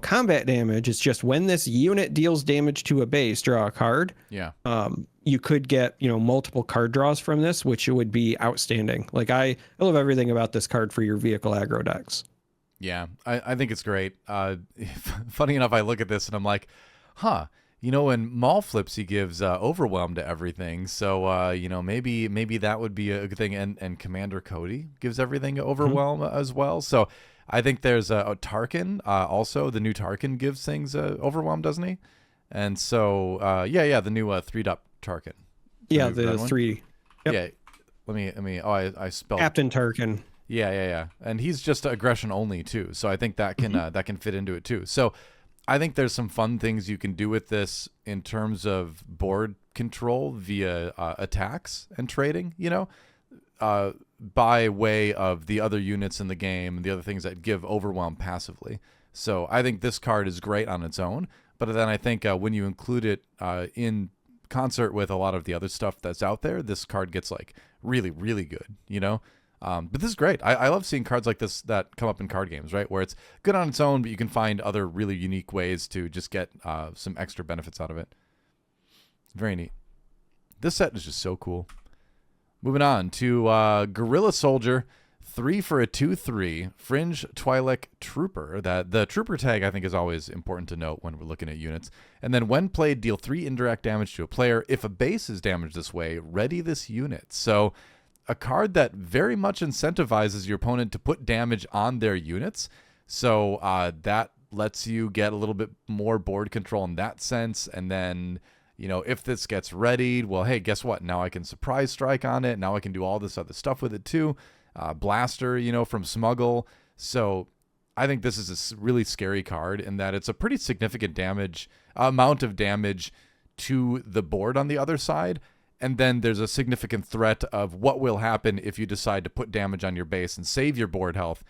combat damage. It's just when this unit deals damage to a base, draw a card. Yeah. You could get, multiple card draws from this, which would be outstanding. Like I love everything about this card for your vehicle aggro decks. Yeah, I think it's great. Funny enough, I look at this and I'm like, when Maul flips, he gives Overwhelm to everything. So, maybe that would be a good thing. And Commander Cody gives everything Overwhelm as well. So I think there's a Tarkin. Also, the new Tarkin gives things Overwhelm, doesn't he? And so, the new 3-up Tarkin. Yeah, the 3. Yep. Yeah. Let me. Oh, I spelled Captain Tarkin. Yeah. And he's just aggression only too. So I think that can that can fit into it too. So I think there's some fun things you can do with this in terms of board control via attacks and trading. By way of the other units in the game and the other things that give Overwhelm passively. So I think this card is great on its own. But then I think when you include it in concert with a lot of the other stuff that's out there, this card gets like really, really good, But this is great. I love seeing cards like this that come up in card games, right? Where it's good on its own, but you can find other really unique ways to just get some extra benefits out of it. Very neat. This set is just so cool. Moving on to Guerrilla Soldier, 3 for a 2/3 Fringe Twi'lek Trooper. That the Trooper tag I think is always important to note when we're looking at units. And then when played, deal 3 indirect damage to a player. If a base is damaged this way, ready this unit. So a card that very much incentivizes your opponent to put damage on their units. So that lets you get a little bit more board control in that sense. And then, if this gets readied, well, hey, guess what? Now I can surprise strike on it. Now I can do all this other stuff with it too. Blaster, from Smuggle. So I think this is a really scary card in that it's a pretty significant amount of damage to the board on the other side. And then there's a significant threat of what will happen if you decide to put damage on your base and save your board health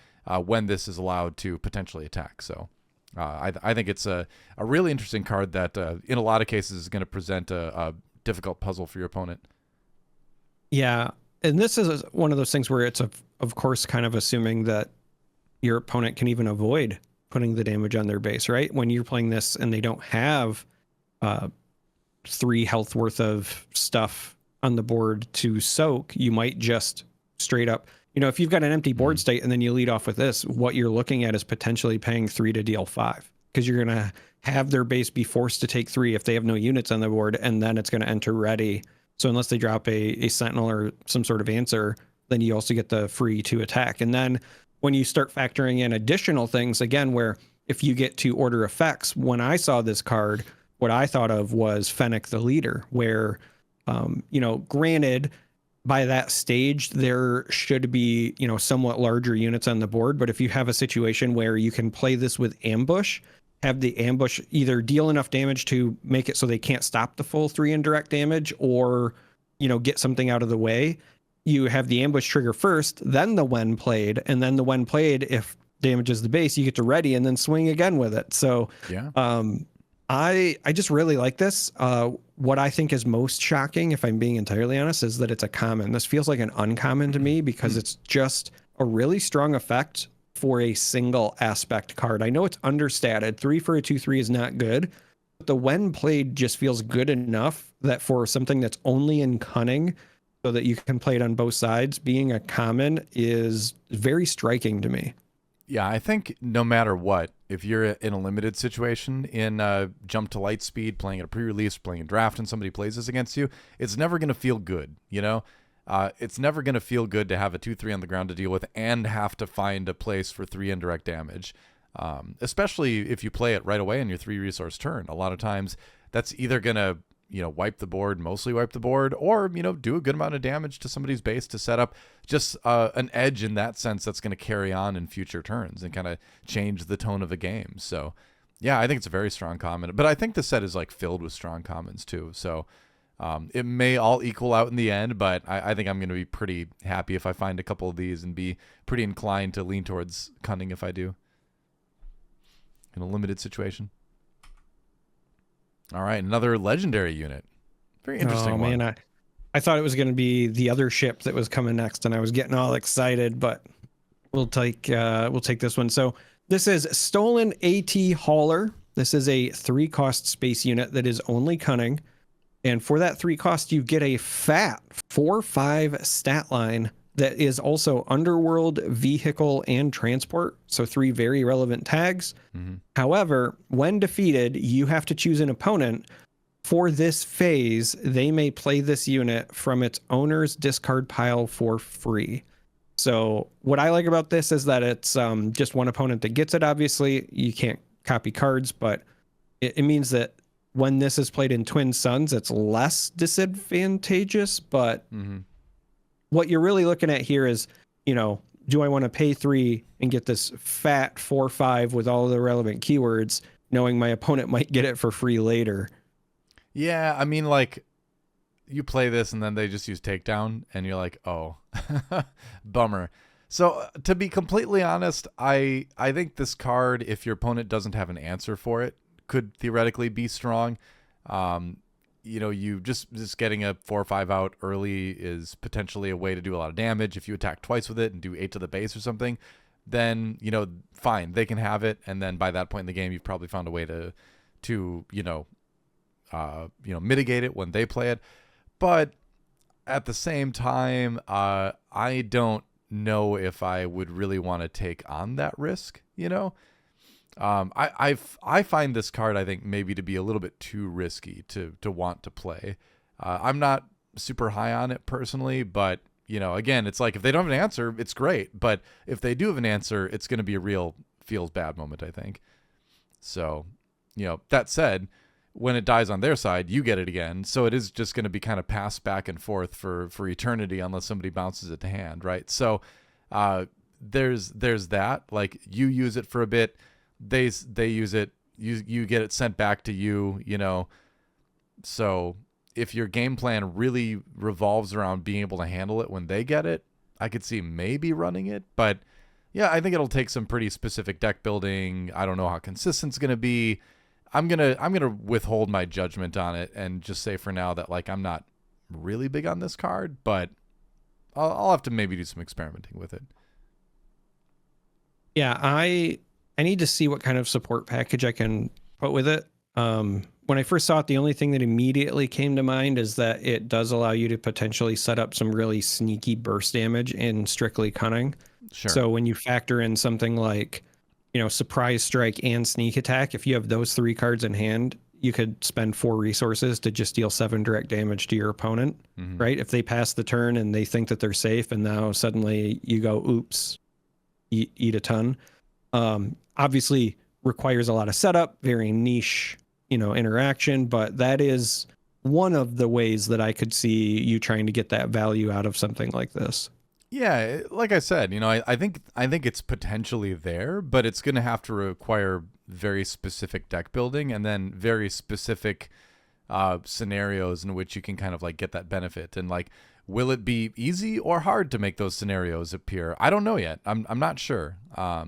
when this is allowed to potentially attack. So I think it's a really interesting card that in a lot of cases is going to present a difficult puzzle for your opponent. Yeah. And this is one of those things where it's, of course, kind of assuming that your opponent can even avoid putting the damage on their base, right? When you're playing this and they don't have 3 health worth of stuff on the board to soak, you might just straight up, if you've got an empty board state and then you lead off with this, what you're looking at is potentially paying 3 to deal 5, because you're going to have their base be forced to take 3 if they have no units on the board, and then it's going to enter ready. So unless they drop a sentinel or some sort of answer, then you also get the free to attack. And then when you start factoring in additional things, again, where if you get to order effects, when I saw this card, what I thought of was Fennec the Leader, where, granted, by that stage, there should be, somewhat larger units on the board. But if you have a situation where you can play this with ambush, have the ambush either deal enough damage to make it so they can't stop the full 3 indirect damage, or, get something out of the way, you have the ambush trigger first, then the when played, and then the when played, if damages the base, you get to ready and then swing again with it. So yeah. I just really like this. What I think is most shocking, if I'm being entirely honest, is that it's a common. This feels like an uncommon to me because it's just a really strong effect for a single aspect card. I know it's understated. 3 for a 2/3 is not good, but the when played just feels good enough that for something that's only in cunning, so that you can play it on both sides, being a common is very striking to me. Yeah, I think no matter what, if you're in a limited situation in Jump to Lightspeed, playing at a pre-release, playing a draft, and somebody plays this against you, it's never going to feel good, It's never going to feel good to have a 2/3 on the ground to deal with and have to find a place for 3 indirect damage, especially if you play it right away in your 3-resource turn. A lot of times that's either going to mostly wipe the board, or, do a good amount of damage to somebody's base to set up just an edge in that sense that's going to carry on in future turns and kind of change the tone of a game. So, yeah, I think it's a very strong common. But I think the set is filled with strong commons too. So it may all equal out in the end, but I think I'm going to be pretty happy if I find a couple of these and be pretty inclined to lean towards cunning if I do in a limited situation. All right, another legendary unit. Very interesting one. Man, I thought it was going to be the other ship that was coming next, and I was getting all excited, but we'll take this one. So this is Stolen AT Hauler. This is a 3-cost space unit that is only cunning, and for that 3 cost, you get a fat 4/5 stat line that is also Underworld, Vehicle, and Transport. So 3 very relevant tags. Mm-hmm. However, when defeated, you have to choose an opponent. For this phase, they may play this unit from its owner's discard pile for free. So what I like about this is that it's just one opponent that gets it. Obviously, you can't copy cards, but it means that when this is played in Twin Suns, it's less disadvantageous, but what you're really looking at here is, do I want to pay 3 and get this fat 4/5 with all of the relevant keywords, knowing my opponent might get it for free later? Yeah, I mean, you play this and then they just use takedown and you're like, oh, bummer. So to be completely honest, I think this card, if your opponent doesn't have an answer for it, could theoretically be strong. You just getting a 4/5 out early is potentially a way to do a lot of damage. If you attack twice with it and do 8 to the base or something, then, fine, they can have it. And then by that point in the game, you've probably found a way to mitigate it when they play it. But at the same time, I don't know if I would really want to take on that risk, I find this card, I think, maybe to be a little bit too risky to want to play. I'm not super high on it personally, but again, it's if they don't have an answer, it's great. But if they do have an answer, it's going to be a real feels bad moment, I think. So, that said, when it dies on their side, you get it again. So it is just going to be kind of passed back and forth for eternity unless somebody bounces it to hand, right? So there's that. You use it for a bit. They use it, you get it sent back to you, So if your game plan really revolves around being able to handle it when they get it, I could see maybe running it. But yeah, I think it'll take some pretty specific deck building. I don't know how consistent it's going to be. I'm gonna withhold my judgment on it and just say for now that like I'm not really big on this card, but I'll have to maybe do some experimenting with it. Yeah, I need to see what kind of support package I can put with it. When I first saw it, the only thing that immediately came to mind is that it does allow you to potentially set up some really sneaky burst damage in Strictly Cunning. Sure. So when you factor in something like, Surprise Strike and Sneak Attack, if you have those 3 cards in hand, you could spend 4 resources to just deal 7 direct damage to your opponent, right? If they pass the turn and they think that they're safe, and now suddenly you go, oops, eat a ton. Obviously requires a lot of setup, very niche, interaction, but that is one of the ways that I could see you trying to get that value out of something like this. Yeah, like I said, I think it's potentially there, but it's going to have to require very specific deck building and then very specific scenarios in which you can kind of like get that benefit. And like, will it be easy or hard to make those scenarios appear? I don't know yet. I'm not sure. I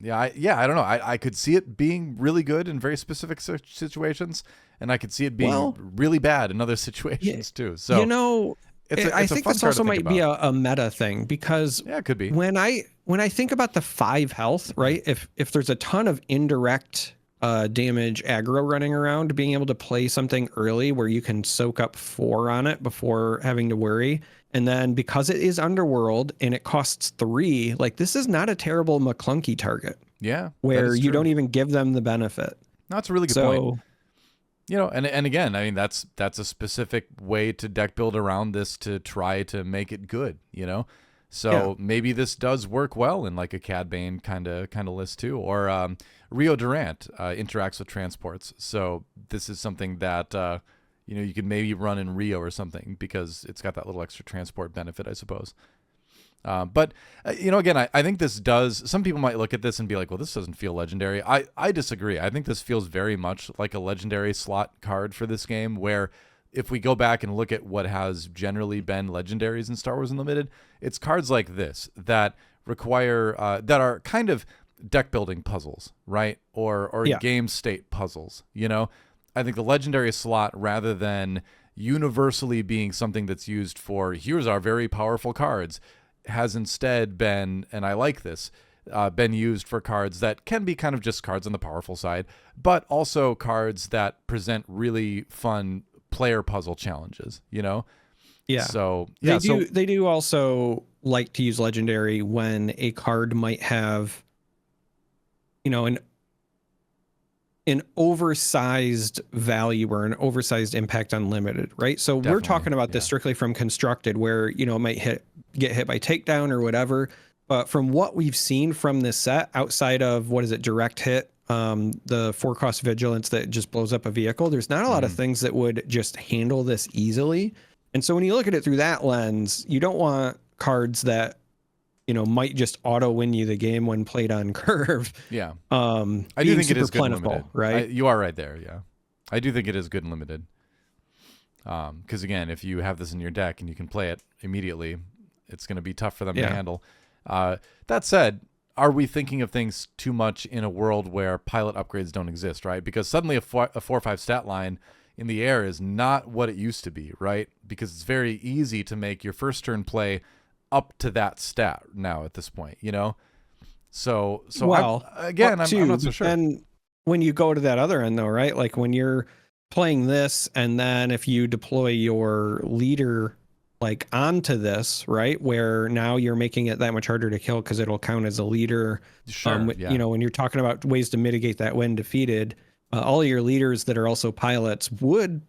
don't know. I could see it being really good in very specific situations, and I could see it being really bad in other situations too. So I think this also might be a meta thing, because it could be. When I think about the 5 health, right? If there's a ton of indirect damage aggro running around, being able to play something early where you can soak up 4 on it before having to worry, and then because it is Underworld and it costs 3, like this is not a terrible McClunky target. Yeah, where you don't even give them the benefit. No, that's a really good point. And again, I mean, that's a specific way to deck build around this to try to make it good, So maybe this does work well in like a Cad Bane kind of list too, or Rio Durant interacts with transports. So this is something that you could maybe run in Rio or something because it's got that little extra transport benefit, I suppose. But again, I think this does. Some people might look at this and be like, well, this doesn't feel legendary. I disagree. I think this feels very much like a legendary slot card for this game, where if we go back and look at what has generally been legendaries in Star Wars Unlimited, it's cards like this that require that are kind of deck building puzzles, right? Or game state puzzles. I think the legendary slot, rather than universally being something that's used for here's our very powerful cards, has instead been, and I like this, been used for cards that can be kind of just cards on the powerful side, but also cards that present really fun player puzzle challenges, Yeah. So they do also like to use legendary when a card might have, an oversized value or an oversized impact on limited, right? So we're talking about this strictly from constructed, where it might get hit by takedown or whatever. But from what we've seen from this set, outside of direct hit, the 4-cost vigilance that just blows up a vehicle, there's not a lot of things that would just handle this easily. And so when you look at it through that lens, you don't want cards that might just auto win you the game when played on curve. Yeah. I do think it is good and limited, right? You are right there. Yeah. I do think it is good and limited. Because again, if you have this in your deck and you can play it immediately, it's going to be tough for them to handle. That said, are we thinking of things too much in a world where pilot upgrades don't exist, right? Because suddenly a 4/5 stat line in the air is not what it used to be, right? Because it's very easy to make your first turn play up to that stat now at this point, So I'm not so sure. And when you go to that other end though, right? Like when you're playing this, and then if you deploy your leader like onto this, right, where now you're making it that much harder to kill because it'll count as a leader. Sure. When you're talking about ways to mitigate that when defeated, all of your leaders that are also pilots would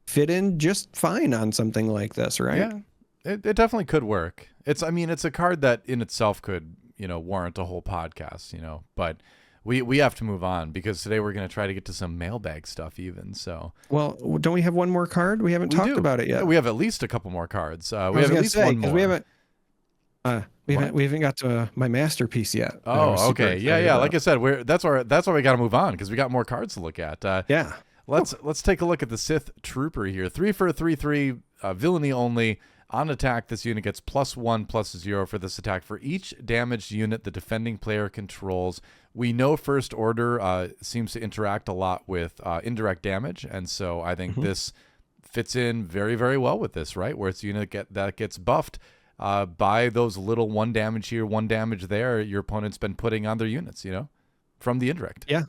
fit in just fine on something like this, right? Yeah, it definitely could work. It's a card that in itself could, warrant a whole podcast, but we have to move on because today we're going to try to get to some mailbag stuff even. So, well, don't we have one more card? We haven't talked about it yet. Yeah, we have at least a couple more cards. We have at least one more. We haven't got to my masterpiece yet. Oh, okay. Yeah. Like I said, that's why we got to move on because we got more cards to look at. let's take a look at the Sith Trooper here. 3 for a 3/3, villainy only. On attack, this unit gets +1/+0 for this attack for each damaged unit the defending player controls. We know First Order seems to interact a lot with indirect damage, and so I think this fits in very, very well with this, right? Where it's a unit that gets buffed by those little 1 damage here, 1 damage there your opponent's been putting on their units, from the indirect. Yeah.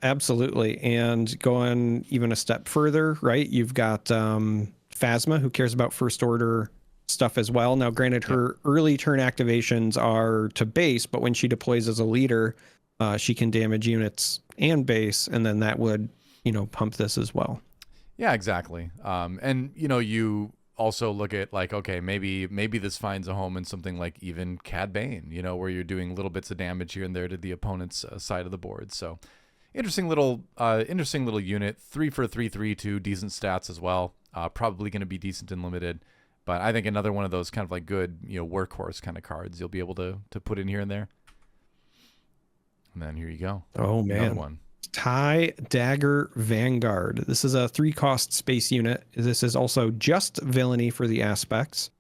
Absolutely. And going even a step further, right? You've got Phasma, who cares about First Order stuff as well. Now, granted, her early turn activations are to base, but when she deploys as a leader, she can damage units and base, and then that would, pump this as well. Yeah, exactly. And, you also look at like, okay, maybe this finds a home in something like even Cad Bane, where you're doing little bits of damage here and there to the opponent's side of the board. So interesting little unit. 3 for a 3/3 too, decent stats as well. Probably going to be decent in limited, but I think another one of those kind of like good, workhorse kind of cards you'll be able to put in here and there. And then here you go. Oh man, another one. TIE Dagger Vanguard. This is a 3-cost space unit. This is also just villainy for the aspects.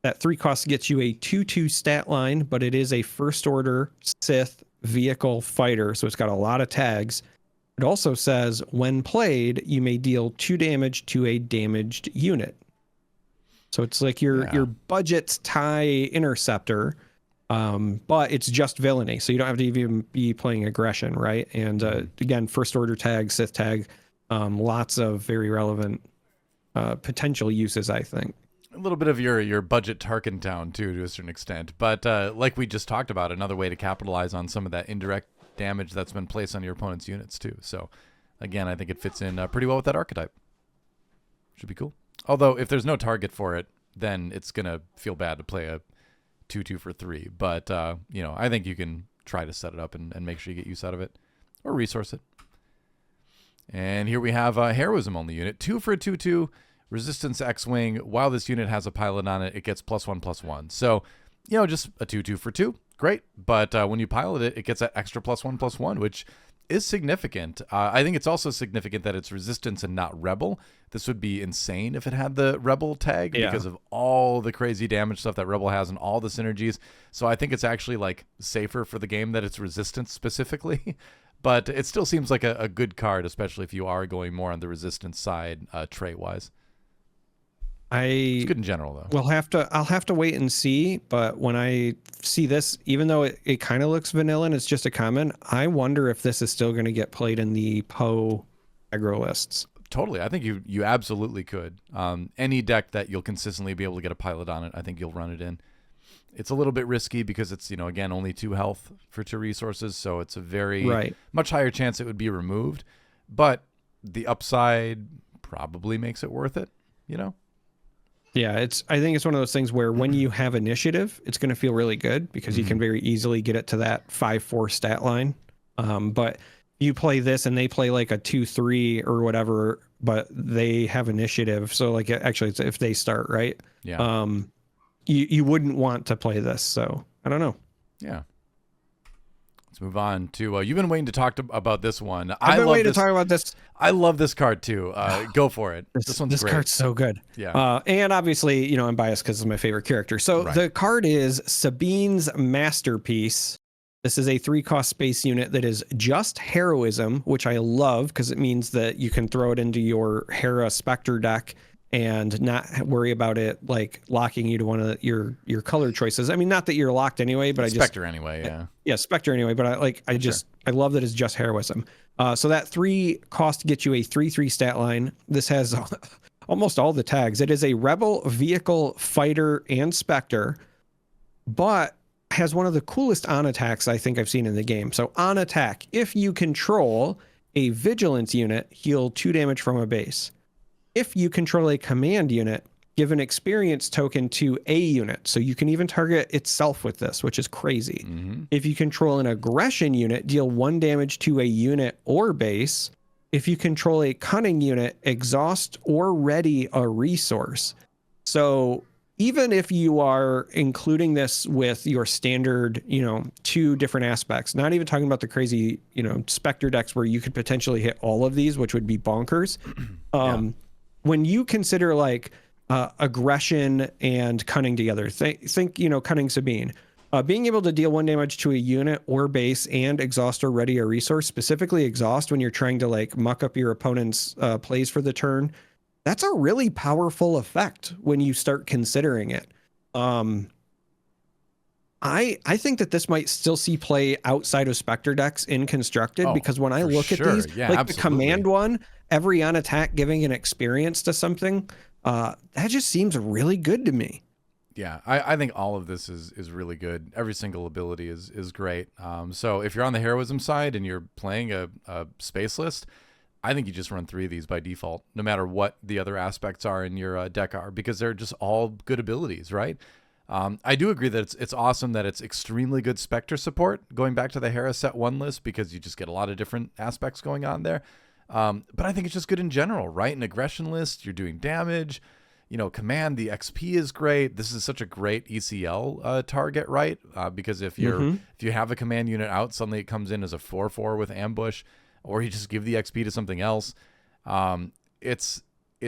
That 3 cost gets you a 2/2 stat line, but it is a First Order Sith vehicle fighter, so it's got a lot of tags. It also says, when played, you may deal 2 damage to a damaged unit. So it's like your budget's TIE Interceptor, but it's just villainy, so you don't have to even be playing aggression, right? And again, First Order tag, Sith tag, lots of very relevant potential uses, I think. A little bit of your budget Tarkin Town too, to a certain extent, but like we just talked about, another way to capitalize on some of that indirect damage that's been placed on your opponent's units too. So again, I think it fits in pretty well with that archetype. Should be cool. Although if there's no target for it, then it's gonna feel bad to play a 2/2 for 3. But I think you can try to set it up and make sure you get use out of it or resource it. And here we have a heroism only unit. 2 for a 2/2. Resistance X-Wing. While this unit has a pilot on it, it gets +1/+1. So, just a 2/2 for 2. Great. But when you pilot it, it gets that extra +1/+1, which is significant. I think it's also significant that it's resistance and not rebel. This would be insane if it had the rebel tag because of all the crazy damage stuff that rebel has and all the synergies. So I think it's actually like safer for the game that it's resistance specifically. But it still seems like a good card, especially if you are going more on the resistance side trait-wise. It's good in general, though. I'll have to wait and see. But when I see this, even though it kind of looks vanilla and it's just a common, I wonder if this is still going to get played in the Poe aggro lists. Totally. I think you absolutely could. Any deck that you'll consistently be able to get a pilot on it, I think you'll run it in. It's a little bit risky because it's, again, only 2 health for 2 resources. So it's a very much higher chance it would be removed. But the upside probably makes it worth it, Yeah, I think it's one of those things where when you have initiative, it's going to feel really good because you can very easily get it to that 5/4 stat line. But you play this and they play like a 2/3 or whatever, but they have initiative. So like actually it's if they start, right? Yeah. You wouldn't want to play this. So I don't know. Yeah. Let's move on to you've been waiting to talk about this one. I've been waiting to talk about this. I love this card too. Go for it. This one's great. This card's so good. Yeah. And obviously, I'm biased because it's my favorite character. So the card is Sabine's Masterpiece. This is a 3-cost space unit that is just heroism, which I love because it means that you can throw it into your Hera Spectre deck and not worry about it like locking you to one of your color choices. I mean, not that you're locked anyway, but Spectre anyway, yeah. Yeah, Spectre anyway, but I love that it's just heroism. So that 3 cost gets you a 3/3 stat line. This has almost all the tags. It is a rebel, vehicle, fighter, and Spectre, but has one of the coolest on attacks I think I've seen in the game. So on attack, if you control a vigilance unit, heal 2 damage from a base. If you control a command unit, give an experience token to a unit. So you can even target itself with this, which is crazy. If you control an aggression unit, deal 1 damage to a unit or base. If you control a cunning unit, exhaust or ready a resource. So even if you are including this with your standard, 2 different aspects, not even talking about the crazy, Spectre decks where you could potentially hit all of these, which would be bonkers. When you consider like aggression and cunning together, think, cunning Sabine, being able to deal 1 damage to a unit or base and exhaust or ready a resource, specifically exhaust when you're trying to like muck up your opponent's plays for the turn. That's a really powerful effect when you start considering it. I think that this might still see play outside of Spectre decks in Constructed, because when I look at these, like the command one, every on attack giving an experience to something, that just seems really good to me. Yeah, I think all of this is really good. Every single ability is great. So if you're on the heroism side and you're playing a space list, I think you just run 3 of these by default, no matter what the other aspects are in your deck are, because they're just all good abilities, right? I do agree that it's awesome that it's extremely good Spectre support, going back to the Hera set 1 list, because you just get a lot of different aspects going on there. But I think it's just good in general, right? An aggression list, you're doing damage. Command, the XP is great. This is such a great ECL target, right? Because if you have a command unit out, suddenly it comes in as a 4/4 with ambush, or you just give the XP to something else. It's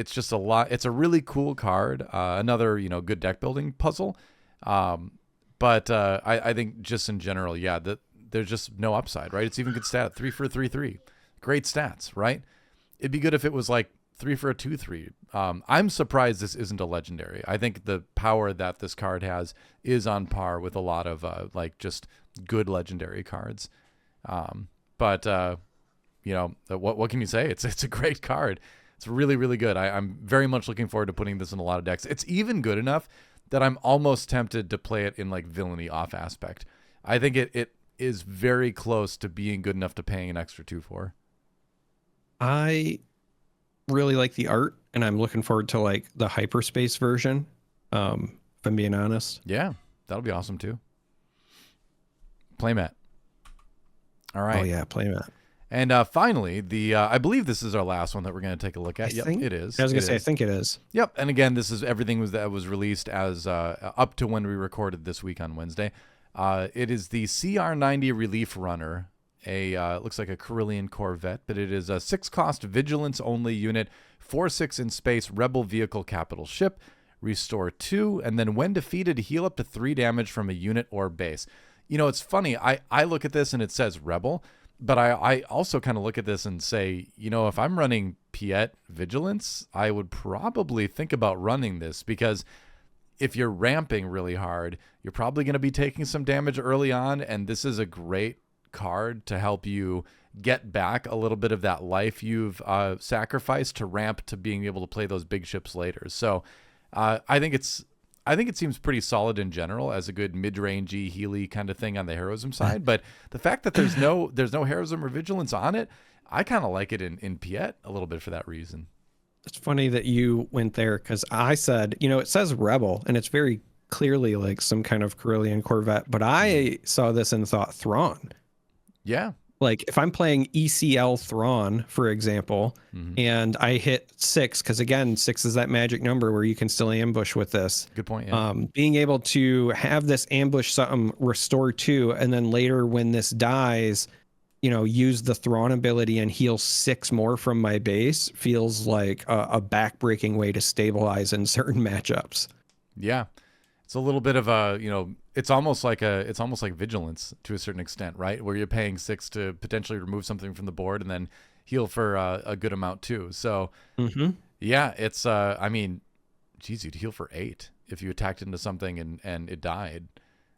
just a lot. It's a really cool card. Another, good deck building puzzle. But I think just in general, there's just no upside, right? It's even good stat, 3 for a 3/3. Great stats, right? It'd be good if it was like 3 for a 2/3. I'm surprised this isn't a legendary. I think the power that this card has is on par with a lot of just good legendary cards. But what can you say? It's a great card. It's really, really good. I'm very much looking forward to putting this in a lot of decks. It's even good enough that I'm almost tempted to play it in like villainy off aspect. I think it is very close to being good enough to paying an extra 2 for. I really like the art, and I'm looking forward to like the hyperspace version. If I'm being honest. Yeah, that'll be awesome too. Playmat. All right. Oh yeah, playmat. And finally, I believe this is our last one that we're going to take a look at. Yep, it is. I was going to say, I think it is. Yep. And again, this is everything that was released as up to when we recorded this week on Wednesday. It is the CR90 Relief Runner. Looks like a Carillion Corvette, but it is a 6-cost vigilance only unit, 4/6 in space, rebel vehicle capital ship, restore 2, and then when defeated, heal up to 3 damage from a unit or base. It's funny. I look at this and it says rebel, but I also kind of look at this and say, if I'm running Piet Vigilance, I would probably think about running this, because if you're ramping really hard, you're probably going to be taking some damage early on, and this is a great card to help you get back a little bit of that life you've sacrificed to ramp to being able to play those big ships later. So I think it seems pretty solid in general as a good mid-rangey Healy kind of thing on the heroism side. But the fact that there's no heroism or vigilance on it, I kind of like it in Piet a little bit for that reason. It's funny that you went there, because I said, it says rebel, and it's very clearly like some kind of Carillion Corvette, but I saw this and thought Thrawn. Yeah. Like if I'm playing ECL Thrawn, for example, and I hit 6, because again, 6 is that magic number where you can still ambush with this. Good point. Yeah. Being able to have this ambush something, restore 2, and then later when this dies, use the Thrawn ability and heal 6 more from my base feels like a backbreaking way to stabilize in certain matchups. Yeah. It's a little bit of it's almost like vigilance to a certain extent, right? Where you're paying 6 to potentially remove something from the board and then heal for a good amount too. So yeah, it's you'd heal for 8 if you attacked into something and it died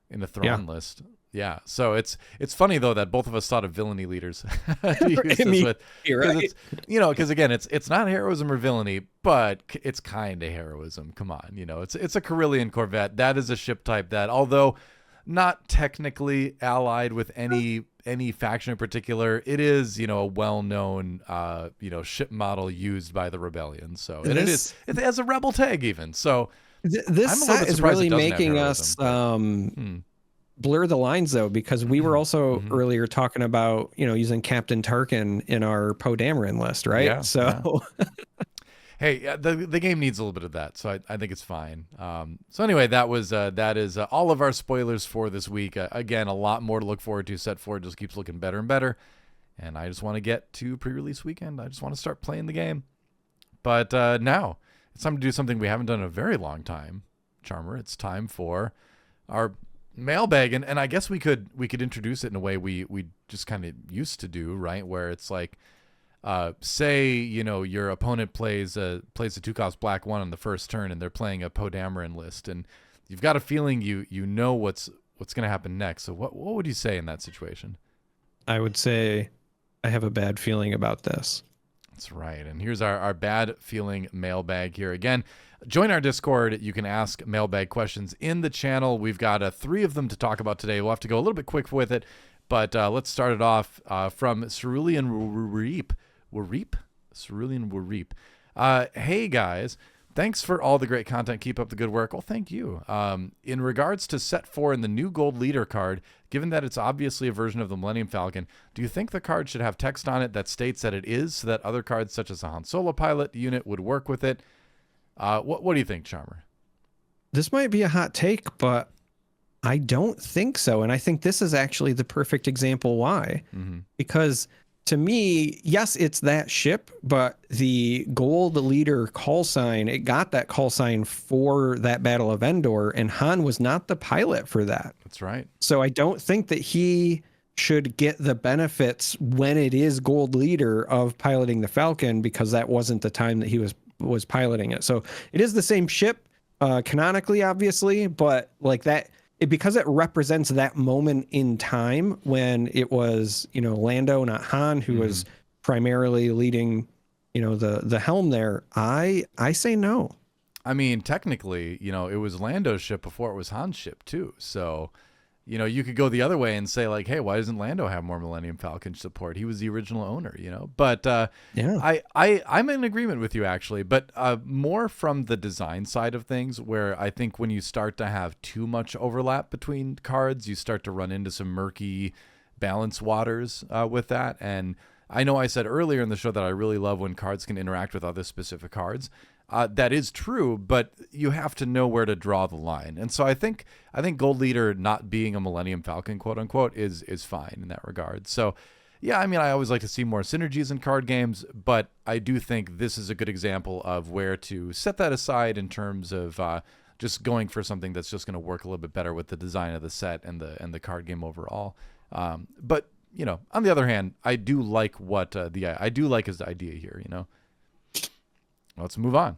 in the Thrawn list. Yeah. So it's funny though that both of us thought of villainy leaders to use this with. Right. Because again, it's not heroism or villainy, but it's kind of heroism. Come on, it's a Carillion Corvette. That is a ship type that, although not technically allied with any faction in particular, it is a well-known ship model used by the rebellion. So it has a rebel tag even. So this set is really making us blur the lines though, because we were also earlier talking about using Captain Tarkin in our Poe Dameron list, right? Yeah, so yeah. Hey, the game needs a little bit of that, so I think it's fine. So anyway, that is all of our spoilers for this week. Again, a lot more to look forward to. Set 4 just keeps looking better and better, and I just want to get to pre-release weekend. I just want to start playing the game. But now it's time to do something we haven't done in a very long time, Charmer. It's time for our mailbag, and I guess we could introduce it in a way we just kind of used to do, right? Where it's like, say, your opponent plays a 2-cost black 1 on the first turn, and they're playing a Podamarin list, and you've got a feeling you know what's going to happen next. So what would you say in that situation? I would say I have a bad feeling about this. That's right. And here's our bad feeling mailbag here. Again, join our Discord. You can ask mailbag questions in the channel. We've got 3 of them to talk about today. We'll have to go a little bit quick with it, but let's start it off from Cerulean Wareep. Hey guys, thanks for all the great content. Keep up the good work. Well, thank you. In regards to set 4 and the new gold leader card, given that it's obviously a version of the Millennium Falcon, do you think the card should have text on it that states that it is, so that other cards such as the Han Solo pilot unit would work with it? What do you think, Charmer? This might be a hot take, but I don't think so. And I think this is actually the perfect example why. Because to me, yes, it's that ship, but the gold leader call sign, it got that call sign for that Battle of Endor, and Han was not the pilot for that. That's right. So I don't think that he should get the benefits when it is gold leader of piloting the Falcon, because that wasn't the time that he was piloting it. So it is the same ship, canonically, obviously, but like that, because it represents that moment in time when it was, Lando, not Han, who was primarily leading, the helm there. I say no. I mean, technically, it was Lando's ship before it was Han's ship too. So, you could go the other way and say like, hey, why doesn't Lando have more Millennium Falcon support? He was the original owner, But yeah, I'm in agreement with you actually, but more from the design side of things, where I think when you start to have too much overlap between cards, you start to run into some murky balance waters with that. And I know I said earlier in the show that I really love when cards can interact with other specific cards. That is true, but you have to know where to draw the line. And so I think Gold Leader not being a Millennium Falcon, quote unquote, is fine in that regard. So yeah, I mean, I always like to see more synergies in card games, but I do think this is a good example of where to set that aside in terms of just going for something that's just going to work a little bit better with the design of the set and the card game overall. But on the other hand, I do like I do like his idea here. Let's move on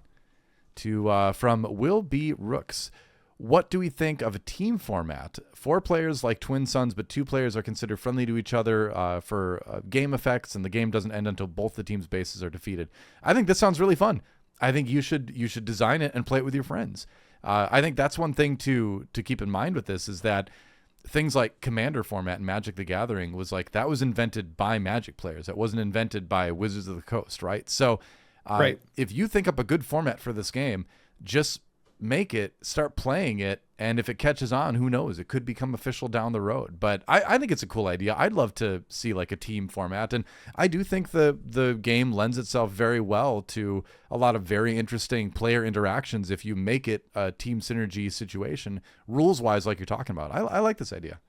to from Will B. Rooks. What do we think of a team format? 4 players like Twin Suns, but 2 players are considered friendly to each other for game effects, and the game doesn't end until both the team's bases are defeated. I think this sounds really fun. I think you should design it and play it with your friends. I think that's one thing to keep in mind with this, is that things like Commander format in Magic the Gathering that was invented by Magic players. It wasn't invented by Wizards of the Coast, right? So right. If you think up a good format for this game, just make it, start playing it, and if it catches on, who knows? It could become official down the road. But I think it's a cool idea. I'd love to see like a team format, and I do think the game lends itself very well to a lot of very interesting player interactions if you make it a team synergy situation, rules-wise, like you're talking about. I like this idea.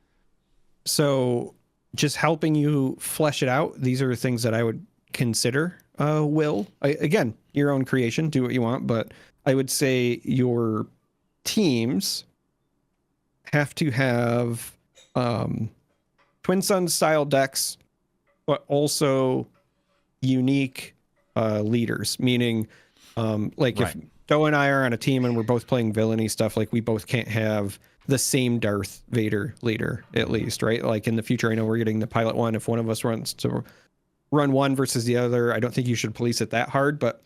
So just helping you flesh it out, these are things that I would consider. Again, your own creation, do what you want, but I would say your teams have to have Twin Suns style decks, but also unique leaders, meaning like right. If Doa and I are on a team and we're both playing villainy stuff, like we both can't have the same Darth Vader leader, at least, right? Like in the future, I know we're getting the pilot one. If one of us wants to run one versus the other, I don't think you should police it that hard, but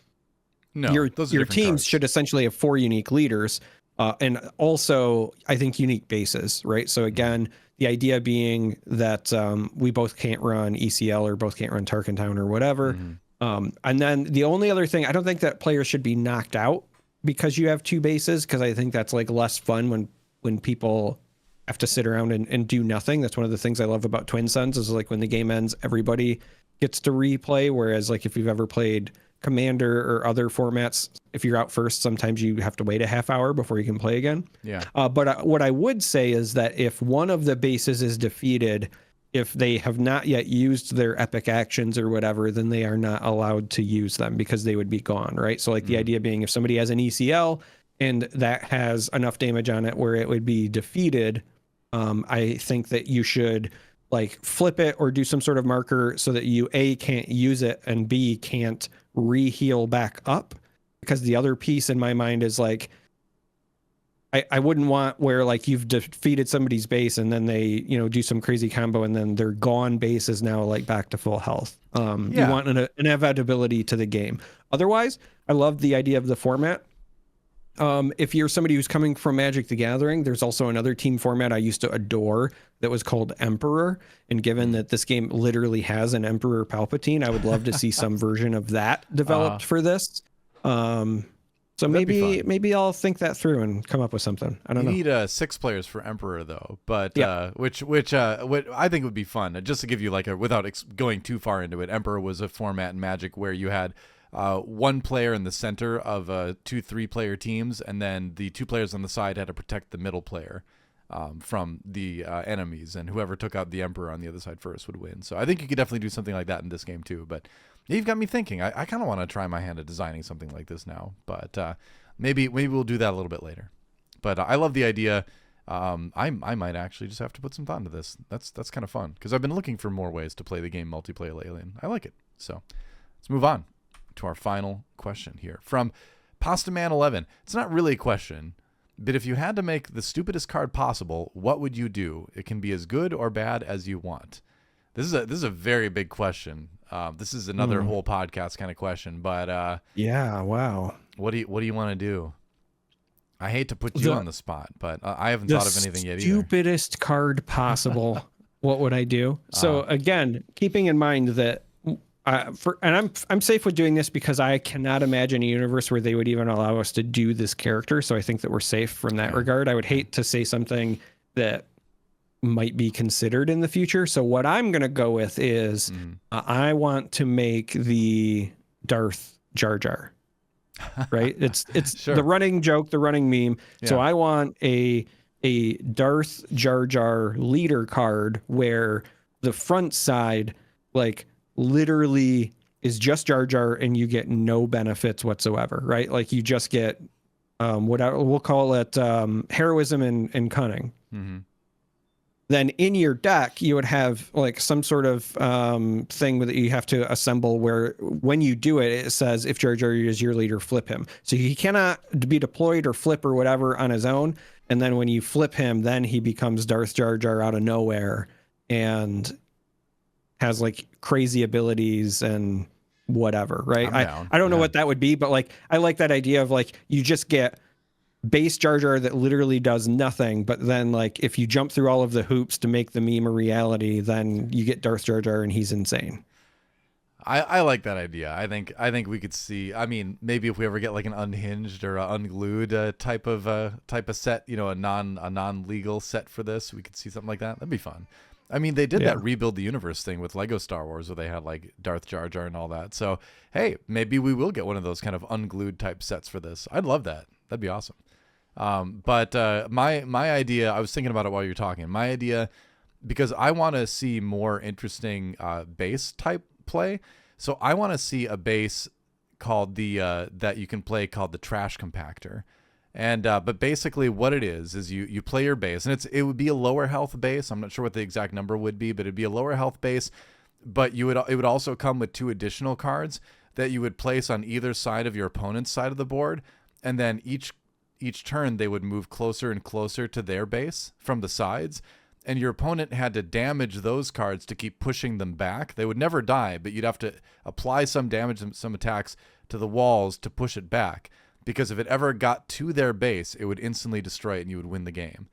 no, your teams cards. should essentially have 4 unique leaders, and also I think unique bases, right? So again, the idea being that we both can't run ECL or both can't run Tarkin Town or whatever. And then the only other thing, I don't think that players should be knocked out because you have 2 bases, because I think that's like less fun when people have to sit around and do nothing. That's one of the things I love about Twin Suns, is like when the game ends, everybody gets to replay, whereas like if you've ever played Commander or other formats, if you're out first, sometimes you have to wait a half hour before you can play again. Yeah. But what I would say is that if one of the bases is defeated, if they have not yet used their epic actions or whatever, then they are not allowed to use them because they would be gone, right? So like the idea being if somebody has an ECL and that has enough damage on it where it would be defeated, I think that you should like flip it or do some sort of marker so that you A, can't use it, and B, can't re-heal back up. Because the other piece in my mind is like, I wouldn't want where like you've defeated somebody's base and then they, you know, do some crazy combo and then their gone base is now like back to full health. You want an inevitability to the game. Otherwise, I love the idea of the format. If you're somebody who's coming from Magic the Gathering, there's also another team format I used to adore that was called Emperor. And given that this game literally has an Emperor Palpatine, I would love to see some version of that developed for this. So maybe I'll think that through and come up with something. I don't know. You need 6 players for Emperor though, but which I think would be fun. Just to give you like without going too far into it, Emperor was a format in Magic where you had one player in the center of 2 3-player teams, and then the 2 players on the side had to protect the middle player from the enemies, and whoever took out the Emperor on the other side first would win. So I think you could definitely do something like that in this game too. But you've got me thinking. I kind of want to try my hand at designing something like this now, but maybe we'll do that a little bit later. But I love the idea. I might actually just have to put some thought into this. That's kind of fun because I've been looking for more ways to play the game multiplayer lately, and I like it. So let's move on to our final question here from Pasta Man 11. It's not really a question, but if you had to make the stupidest card possible, what would you do? It can be as good or bad as you want. This is a very big question. This is another whole podcast kind of question, but yeah, wow. What do you want to do? I hate to put you on the spot, but I haven't thought of anything yet either. Stupidest card possible. What would I do? So again, keeping in mind that I'm safe with doing this because I cannot imagine a universe where they would even allow us to do this character. So I think that we're safe from that regard. I would hate to say something that might be considered in the future. So what I'm going to go with is I want to make the Darth Jar Jar, right? It's sure. The running joke, the running meme. Yeah. So I want a Darth Jar Jar leader card where the front side, like, literally is just Jar Jar and you get no benefits whatsoever, right? Like you just get we'll call it heroism and cunning. Then in your deck you would have like some sort of thing that you have to assemble where when you do it, it says if Jar Jar is your leader, flip him. So he cannot be deployed or flip or whatever on his own. And then when you flip him, then he becomes Darth Jar Jar out of nowhere and has like crazy abilities and whatever, right? I don't know what that would be, but like I like that idea of like you just get base Jar Jar that literally does nothing, but then like if you jump through all of the hoops to make the meme a reality, then you get Darth Jar Jar and he's insane. I like that idea. I think we could see. I mean, maybe if we ever get like an unhinged or unglued type of set, you know, a non-legal set for this, we could see something like that. That'd be fun. I mean, they did that rebuild the universe thing with Lego Star Wars where they had like Darth Jar Jar and all that. So, hey, maybe we will get one of those kind of unglued type sets for this. I'd love that. That'd be awesome. But my idea, I was thinking about it while you were talking. My idea, because I want to see more interesting base type play. So I want to see a base called that you can play called the Trash Compactor. And but basically what it is you play your base, and it would be a lower health base. I'm not sure what the exact number would be, but it'd be a lower health base. But it would also come with 2 additional cards that you would place on either side of your opponent's side of the board, and then each turn they would move closer and closer to their base from the sides, and your opponent had to damage those cards to keep pushing them back. They would never die, but you'd have to apply some damage and some attacks to the walls to push it back. Because if it ever got to their base, it would instantly destroy it and you would win the game.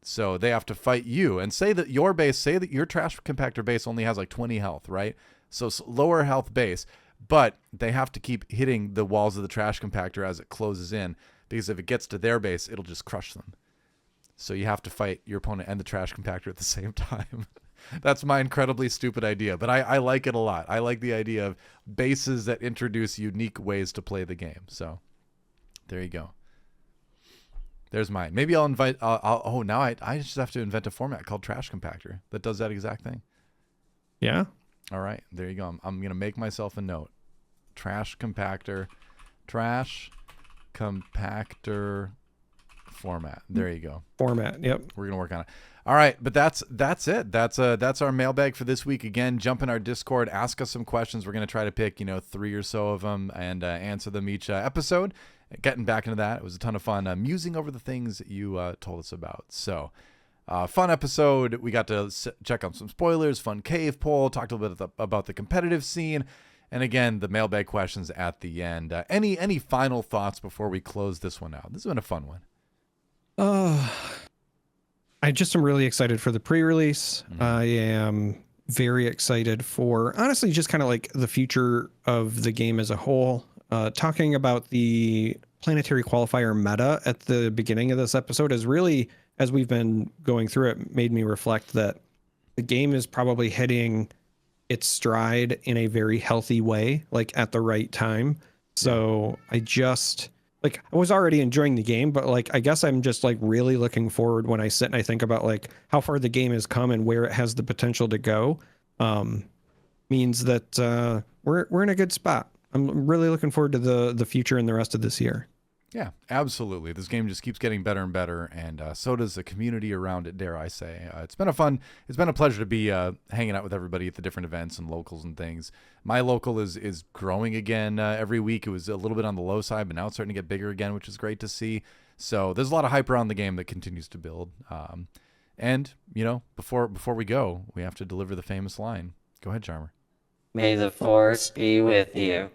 So they have to fight you. And say that your Trash Compactor base only has like 20 health, right? So lower health base. But they have to keep hitting the walls of the Trash Compactor as it closes in. Because if it gets to their base, it'll just crush them. So you have to fight your opponent and the Trash Compactor at the same time. That's my incredibly stupid idea, but I like it a lot. I like the idea of bases that introduce unique ways to play the game. So there you go. There's mine. Maybe I'll invite. Now I just have to invent a format called Trash Compactor that does that exact thing. Yeah. All right, there you go. I'm gonna make myself a note. Trash Compactor format. There you go. Format. Yep. We're gonna work on it. All right, but that's it. That's our mailbag for this week. Again, jump in our Discord, ask us some questions. We're gonna try to pick 3 or so of them and answer them each episode. Getting back into that, it was a ton of fun musing over the things that you told us about. So, fun episode. We got to check out some spoilers, fun cave poll, talked a little bit about the competitive scene, and again, the mailbag questions at the end. Any final thoughts before we close this one out? This has been a fun one. I just am really excited for the pre-release. I am very excited for, honestly, just kind of like the future of the game as a whole. Talking about the Planetary Qualifier meta at the beginning of this episode is really, as we've been going through it, made me reflect that the game is probably hitting its stride in a very healthy way, like at the right time. So I just... like, I was already enjoying the game, but like, I guess I'm just like really looking forward when I sit and I think about like how far the game has come and where it has the potential to go. Means that we're in a good spot. I'm really looking forward to the future and the rest of this year. Yeah, absolutely. This game just keeps getting better and better, and so does the community around it, dare I say. It's been a pleasure to be hanging out with everybody at the different events and locals and things. My local is growing again every week. It was a little bit on the low side, but now it's starting to get bigger again, which is great to see. So there's a lot of hype around the game that continues to build. And, before we go, we have to deliver the famous line. Go ahead, Charmer. May the Force be with you.